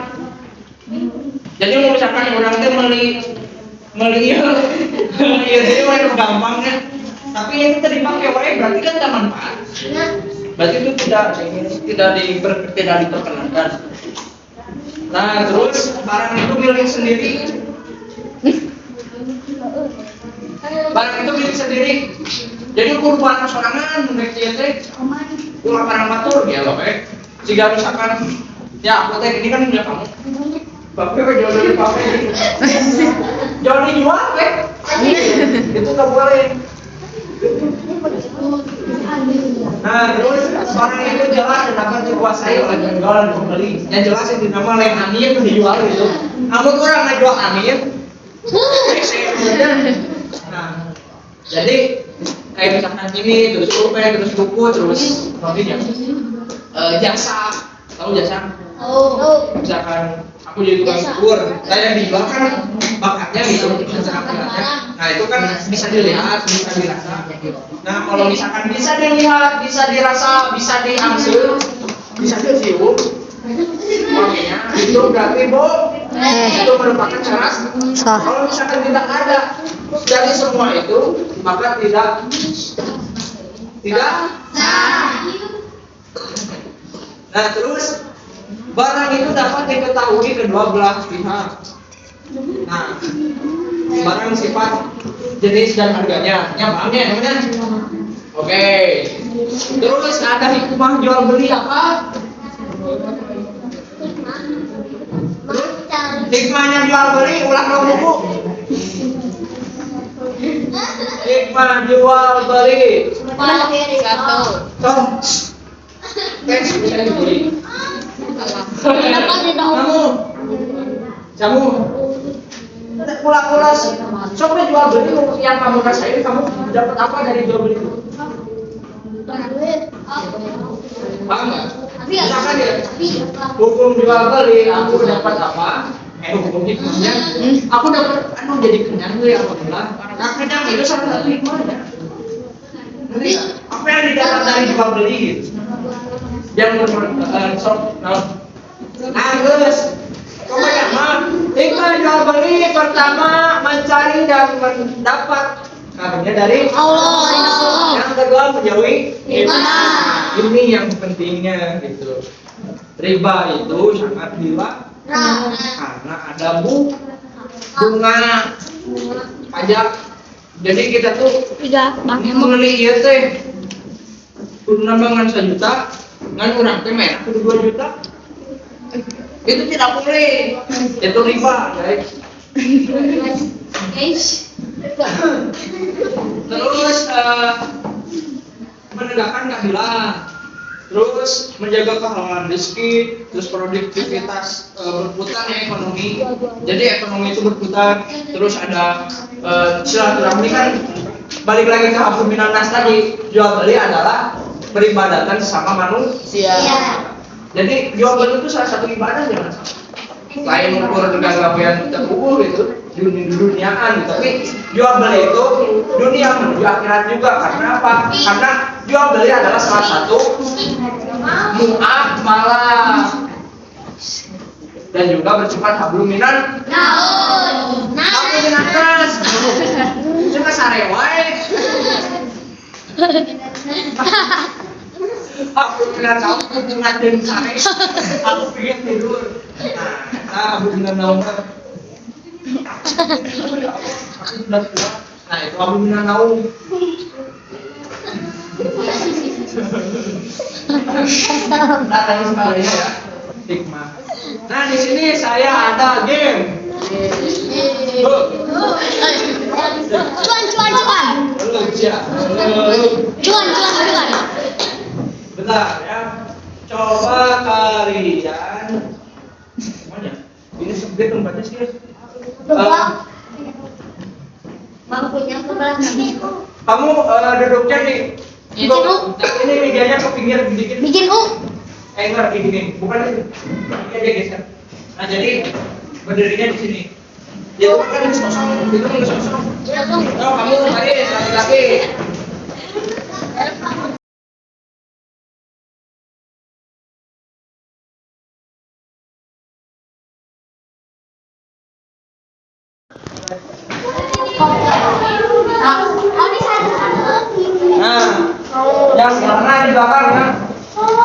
jadi misalkan orang itu meli ya jadi orang gampang kan tapi itu dipakai wae berarti kan tidak manfaat berarti itu tidak diperkenankan nah terus barang itu milik sendiri barang itu milik sendiri jadi kurban sorangan mereka teh ulah barang batur ya loh jika misalkan ya aku teh ini kan punya kamu bapak jual dari bapak jual dijual itu tak boleh nah terus barang itu jelas dan dapat dikuasai oleh penjual dan pembeli yang jelas itu nama lain anir itu dijual gitu namun orang nggak jual anir nah jadi kayak misalkan ini terus rupiah terus buku terus mungkin jasa tahu jasa misalkan aku jadi tukang cukur saya yang dijual kan bakatnya gitu nah itu kan bisa dilihat bisa dirasa nah kalau misalkan bisa dilihat bisa dirasa bisa diambil bisa dicium makanya itu berarti itu merupakan syarat kalau misalkan tidak ada dari semua itu maka tidak nah terus barang itu dapat diketahui kedua belah pihak nah barang sifat jenis dan harganya ya paham ya namanya oke terus ada hikmah jual beli apa hikmahnya jual beli ulang dong buku hikmah jual beli Tom teks bisa dibeli kamu pulang coba jual beli yang kamu rasain kamu dapat apa dari jual beli itu paham nggak? Misalkan ya hukum jual beli aku dapat apa hukum hikmahnya aku dapat jadi kenyang tuh ya alhamdulillah nah kenyang itu salah satu hikmahnya apa yang didapat dari jual beli gitu yang terus kemudian hikmah jual beli pertama mencari dan mendapat karunia dari Allah. Yang kedua menjauhi riba. Ini yang pentingnya gitu. Riba itu sangat dilarang karena ada bunga, pajak. Jadi kita tuh Tiga, Bang Emo. membeli ieu teh kudu nambangan 1 juta, ngan urang teh merah kudu 2 juta. Itu tidak boleh. Itu riba, guys. Terus menegakkan keadilan, terus menjaga kehalalan rezeki, terus produktivitas berputar ya ekonomi. Jadi ekonomi itu berputar, terus ada silaturahmi kan balik lagi ke Habluminan Nas tadi, jual beli adalah peribadatan sesama manusia. Jadi jual beli itu salah satu ibadah ya Mas. Lain ukur dengan gawean terkubur itu duniaan, tapi jual beli itu dunia menuju akhirat juga. Karena apa? Karena jual beli adalah salah satu muamalah dan juga bersifat habluminan habluminan nas. Cuma sarewae. Aku bilang kamu ngajarin saya, aku pengen tidur. Nah, aku bilang naung. Aku bilang kuat. Nah, itu aku bilang naung. Nah, tadi sebagainya ya, hikmah. Nah, di sini saya ada game. Cuan. Cuan. Bentar ya. Coba kalian semuanya. Ini sempit tempatnya sih. Bangkunya sebelah sini. Kamu duduknya di Bikin ini mejanya ke pinggir dikit. Bikin Enggak gini, bukan ini. Ini aja geser. Nah, jadi berdirinya di sini. Ya kan sosok, itu kan sosok. Oh, kamu tadi laki-laki. Nah, yang mana di belakang ya?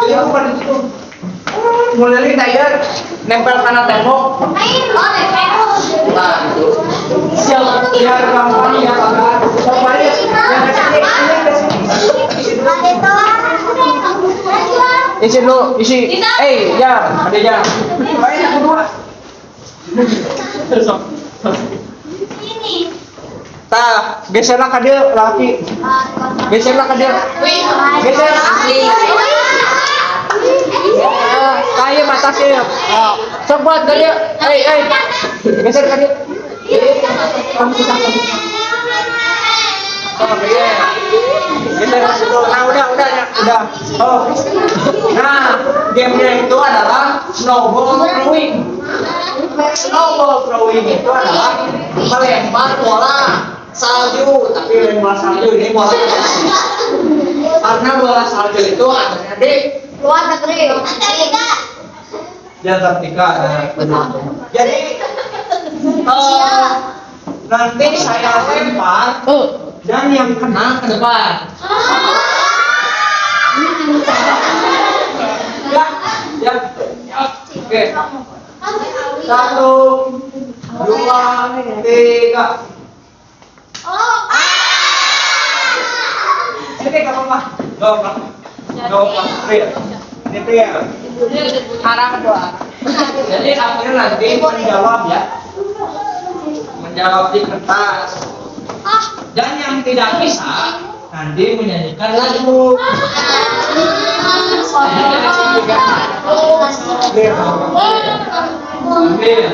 Ini bukan di situ. Mulai tayar nempel karena tembok. Nah, itu. Siap, biar gampang ya kakak. Coba ya, yang kecil ini ke sini. Isi dulu, isi. Ya, adanya. Baik, yang kedua. Tah, geserlah ke dia laki. Geserlah ke dia. Geser. Kayak mata sih. Coba ke dia. Geser ke dia. Kamu bisa. Oh, iya. Geser ke situ. Nah, udah. Oh. Nah, gamenya itu adalah snowball throwing. Snowball throwing itu adalah melempar bola salju, tapi lempar salju ini bola salju. Karena bola salju itu adanya di Luar negeri. di Antartika. Jadi nanti saya lempar dan yang kena ke depan. Ya. Oke. 1, 2, 3. Ini gak apa-apa. Gak apa-apa. Ini real. Arah kedua. Jadi akhirnya nanti menjawab ya. Menjawab di kertas. Dan yang tidak bisa nanti menyanyikan lagu. Ambil.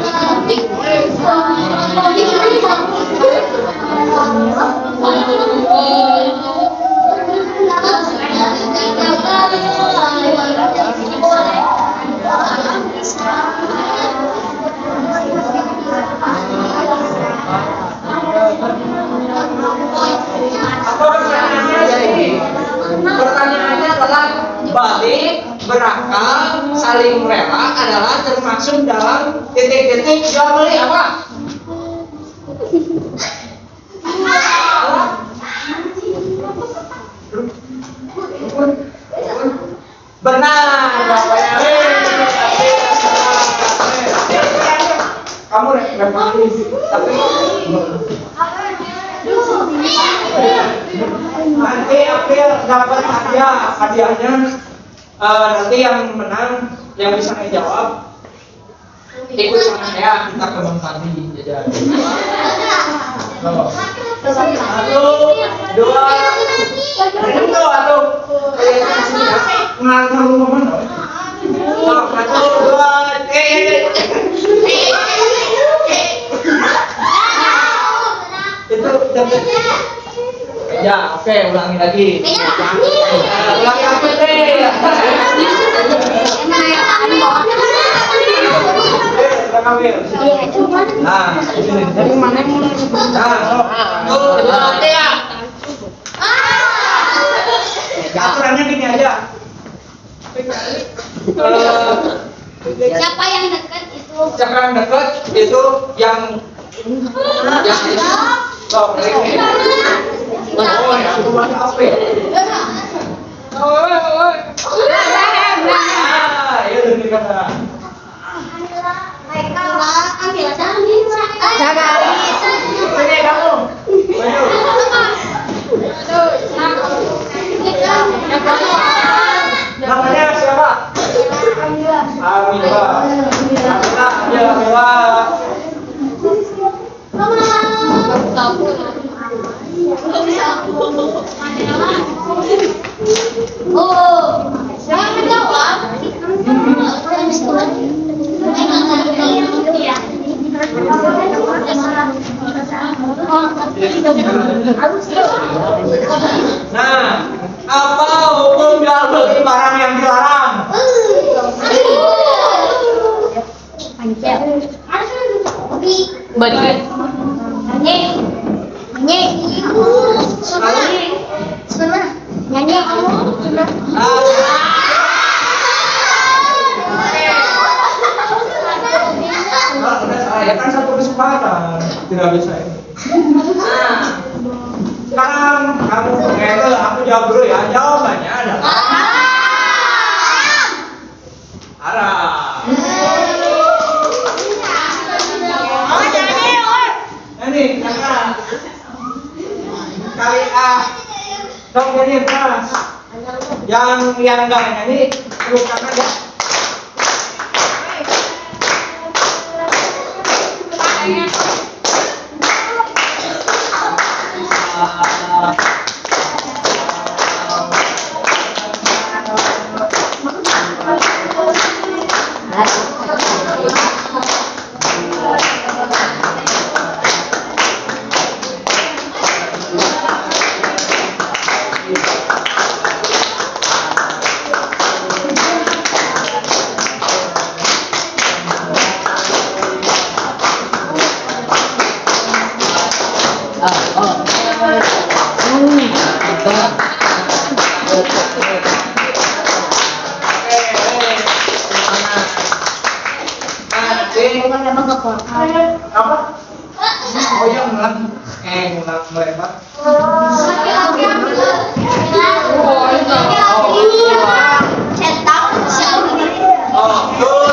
Pertanyaannya adalah balik, berakal, saling rela adalah termasuk dalam titik-titik jual beli apa? Benar, jawabannya. kamu referensi tapi nanti April dapat hadiahnya nanti yang menang yang bisa menjawab ikut sama saya kita ke Bang Sandi jajan. Satu, dua, atau ngantar rumah mana? Satu, dua, itu dapat. Ya, oke, ulangi lagi. Ulangi apa deh? Nah, dari mana mau? Aturannya gini aja. Siapa yang dekat itu? Siapa yang dekat itu yang so, ini. Oh, ya, hubungannya apa ya? Ya, ini kata. Ambil jaga. Sini kamu. Maju. Namanya siapa? Amila. Oh, jangan menjawab. Nah, apa hukum jual beli barang yang dilarang? Balik. Nyanyi kamu. Ya kan satu kesempatan tidak bisa ini. Nah, sekarang kamu aku jawab dulu ya. Jawabannya adalah haram. Ini kakak kali dong jadi yang enggak nyanyi terus kakak ya. Apa? Oh iya ngulang melebar. Oh, tuh,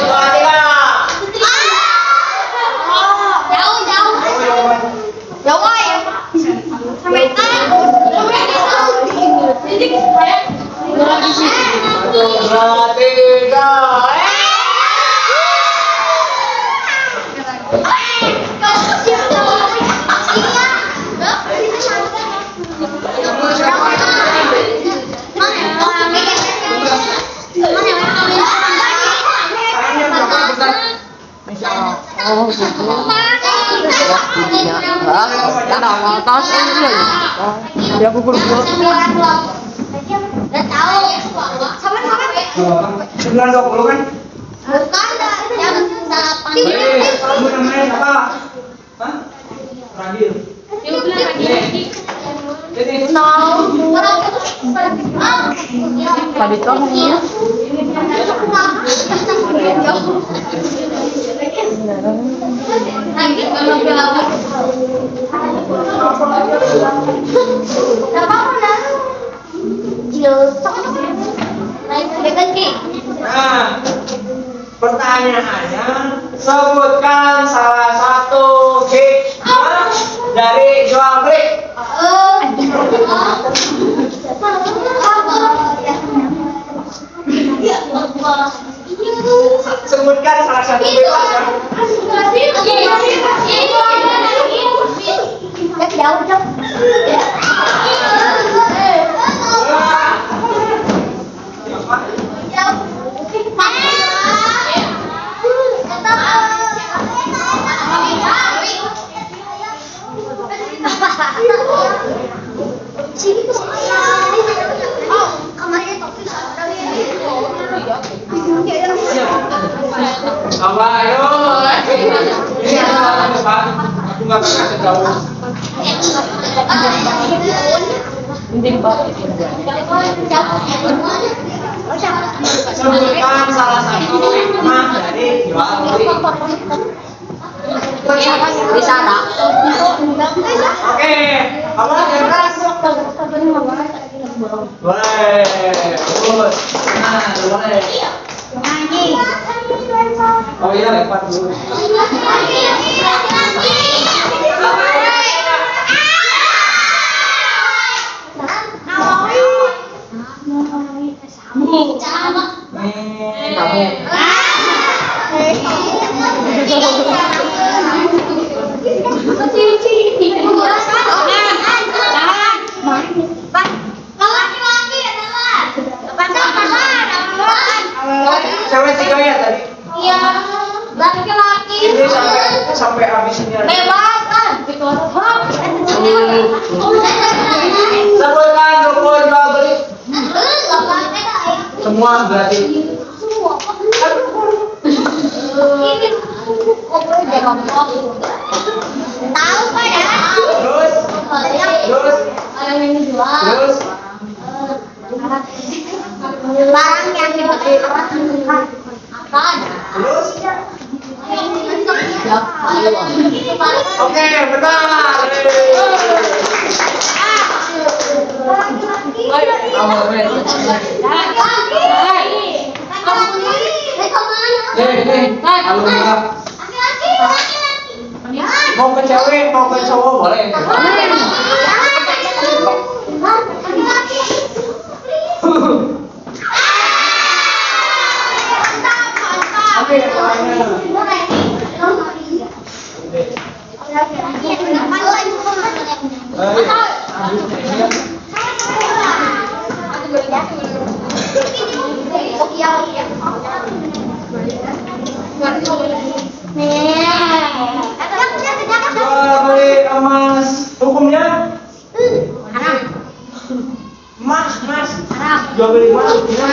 Ya pukul 10. Udah tahu. Sama-sama. 9.20 kan? Bukan, jam 8. Kamu namanya siapa? Hah? Radil. Jadi Tadi kamu ya. Lagi kalau berapa? Apa mana? Jil, sama. Naik dekat ki. nah, Pertanyaannya, sebutkan salah satu hikmah dari jual beli. Sebutkan salah satu bebas ya. Apa ayo? Ini apa Pak? Aku nggak kasih tahu. Sebutkan salah satu hikmah dari jual beli. Di sana. Oke, apa yang keras? Boleh, bagus. Nah, boleh. Oh iya, lempar dulu. Kamu. Cewek tiga ya tadi. Iya, laki-laki. Ini sampai habisnya. Bebas kan? Sebutkan rukun jual beli. Semua berarti. Tahu kan ya? Terus, terus. Barang yang dibutuhkan apa? Terus. Oke, benar. Mau ke cewek, mau ke cowok boleh. Oke, jual beli emas hukumnya? Emas. Jual beli emas hukumnya?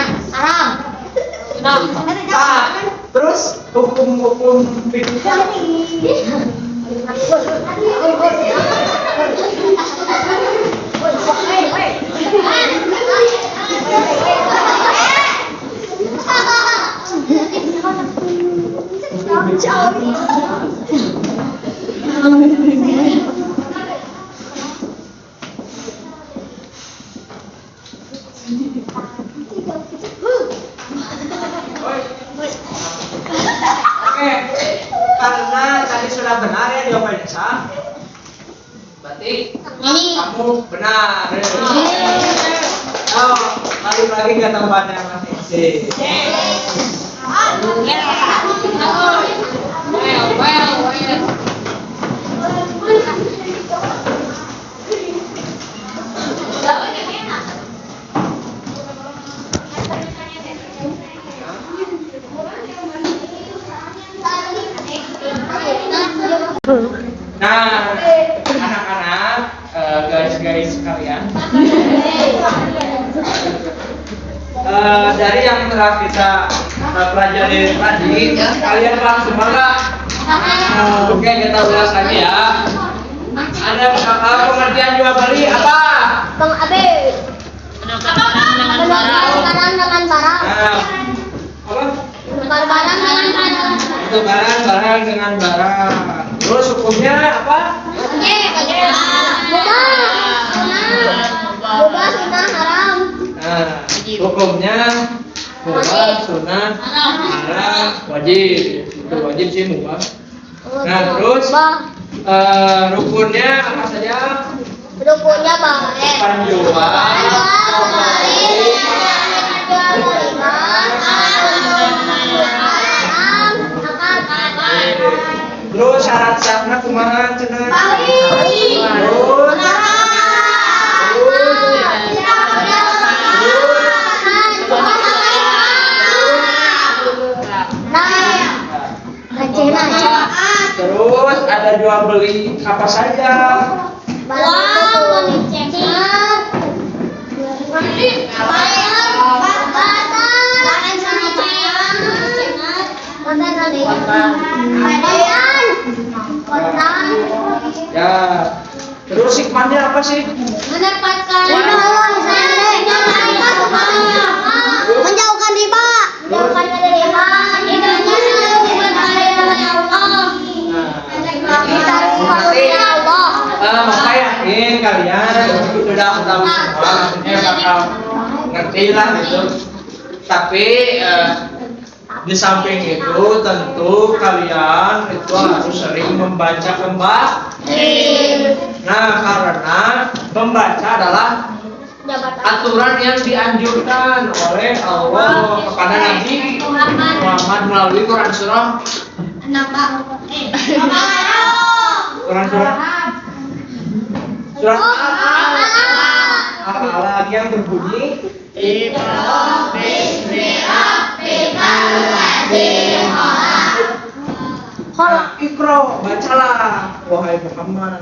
Terus hukum fikih. Oke, karena tadi sudah benar ya jawabannya sah. Berarti kamu benar. Oh, balik lagi ke tempatnya masing-masing. Nah, anak-anak, guys sekalian, dari yang telah kita pelajari tadi, kalian paham semua nggak? Oke, kita ulas lagi ya. Ada pengertian jual beli apa? Bang Abe. Barang dengan barang. Apa? Barang dengan barang. Itu barang dengan barang. Terus hukumnya apa? Bebas, sunnah, haram. Nah, hukumnya mubah, sunnah, haram, wajib. Itu wajib sih mubah. Nah, terus rukunnya apa saja? Rukunnya baik. Terus syarat-syaratnya kumaha cenah? Terus ada jual beli apa saja? Ya. Terus hikmahnya apa sih? Menjauhkan riba. Maka yakin kalian sudah tahu semua, maksudnya bakal ngerti lah gitu. Tapi di samping itu tentu kalian itu harus sering membaca kembali. Nah, karena membaca adalah aturan yang dianjurkan oleh Allah kepada Nabi Muhammad melalui Quran surah Al-Alaq yang berbunyi Iqra, bacalah wahai Muhammad.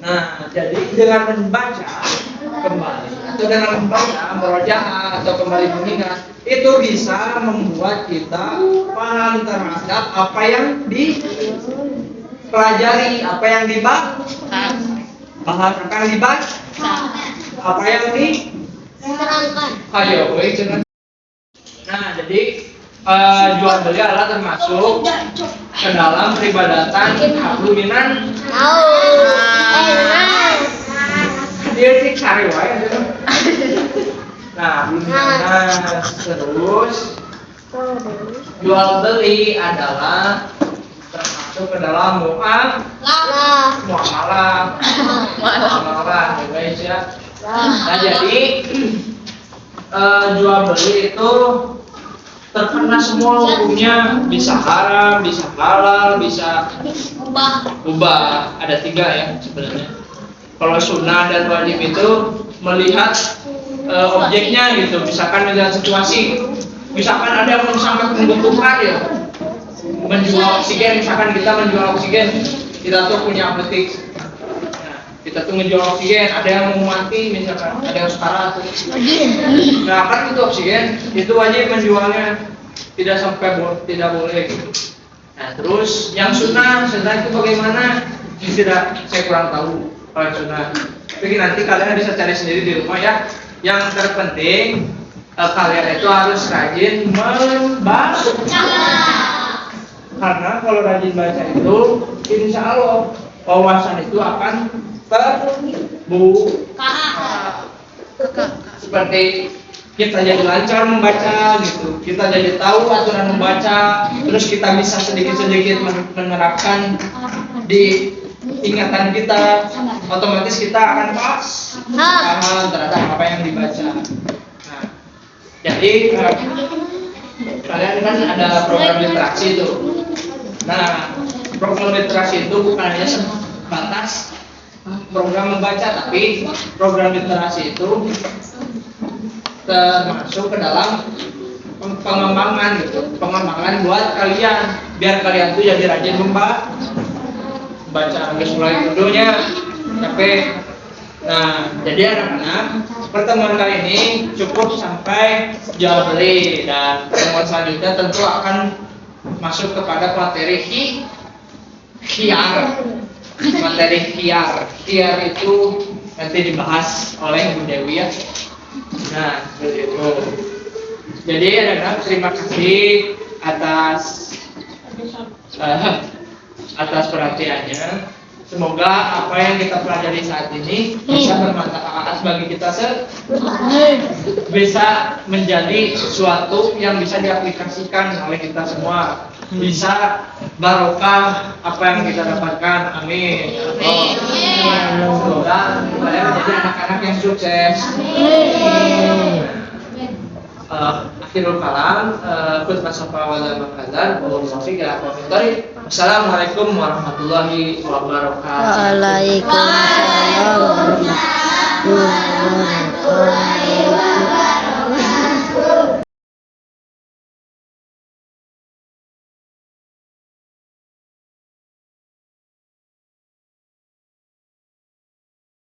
Nah, jadi dengan membaca kembali atau dengan membaca murojaah atau kembali mengingat itu bisa membuat kita paham terhadap apa yang dipelajari, apa yang dibahas, apa yang dibahas, apa yang diterangkan. Ayo, baik cenah. Nah, jadi jual beli adalah termasuk ke dalam peribadatan habluminan. Dia sih cari wae. Nah, terus jual beli adalah termasuk ke dalam muamalah, guys ya. Nah, jadi jual beli itu terkena semua hukumnya, bisa haram, bisa halal, bisa ubah. Ada 3 ya sebenarnya. Kalau sunnah dan wajib itu melihat objeknya gitu, misalkan dengan situasi, misalkan ada yang sangat membutuhkan ya, menjual oksigen, misalkan kita menjual oksigen, kita tuh punya apotek, nah, kita tuh menjual oksigen, ada yang mau mati misalkan, ada yang sekarat, nah kan itu oksigen, itu wajib menjualnya, tidak sampai tidak boleh gitu. Nah terus yang sunnah itu bagaimana? Tidak, saya kurang tahu kalau yang sunnah. Tapi nanti kalian bisa cari sendiri di rumah ya. Yang terpenting kalian itu harus rajin membaca. Karena kalau rajin baca itu, insya Allah wawasan itu akan terbuka. Seperti kita jadi lancar membaca gitu, kita jadi tahu aturan membaca, terus kita bisa sedikit-sedikit menerapkan di ingatan kita, otomatis kita akan paham terhadap apa yang dibaca. Nah, jadi kalian kan ada program literasi itu. Nah, program literasi itu bukan hanya sebatas program membaca, tapi program literasi itu termasuk ke dalam pengembangan gitu, pengembangan buat kalian, biar kalian tuh jadi rajin membaca. Habis mulai dulunya capek. Nah, jadi anak-anak, pertemuan kali ini cukup sampai jual beli, dan pertemuan selanjutnya tentu akan masuk kepada materi khiyar. Materi khiyar. Khiyar itu nanti dibahas oleh Bu Dewi ya. Nah, seperti itu. Jadi anak-anak, terima kasih atas perhatiannya. Semoga apa yang kita pelajari saat ini bisa bermanfaat bagi kita bisa menjadi sesuatu yang bisa diaplikasikan oleh kita semua. Bisa barokah apa yang kita dapatkan. Amin. Semoga kita menjadi anak-anak yang sukses. Akhirul kalam, khutbah safa wa la makadzan, wa muwafiq ila aqwamit thariq. Assalamualaikum warahmatullahi wabarakatuh. Waalaikumsalam warahmatullahi wabarakatuh.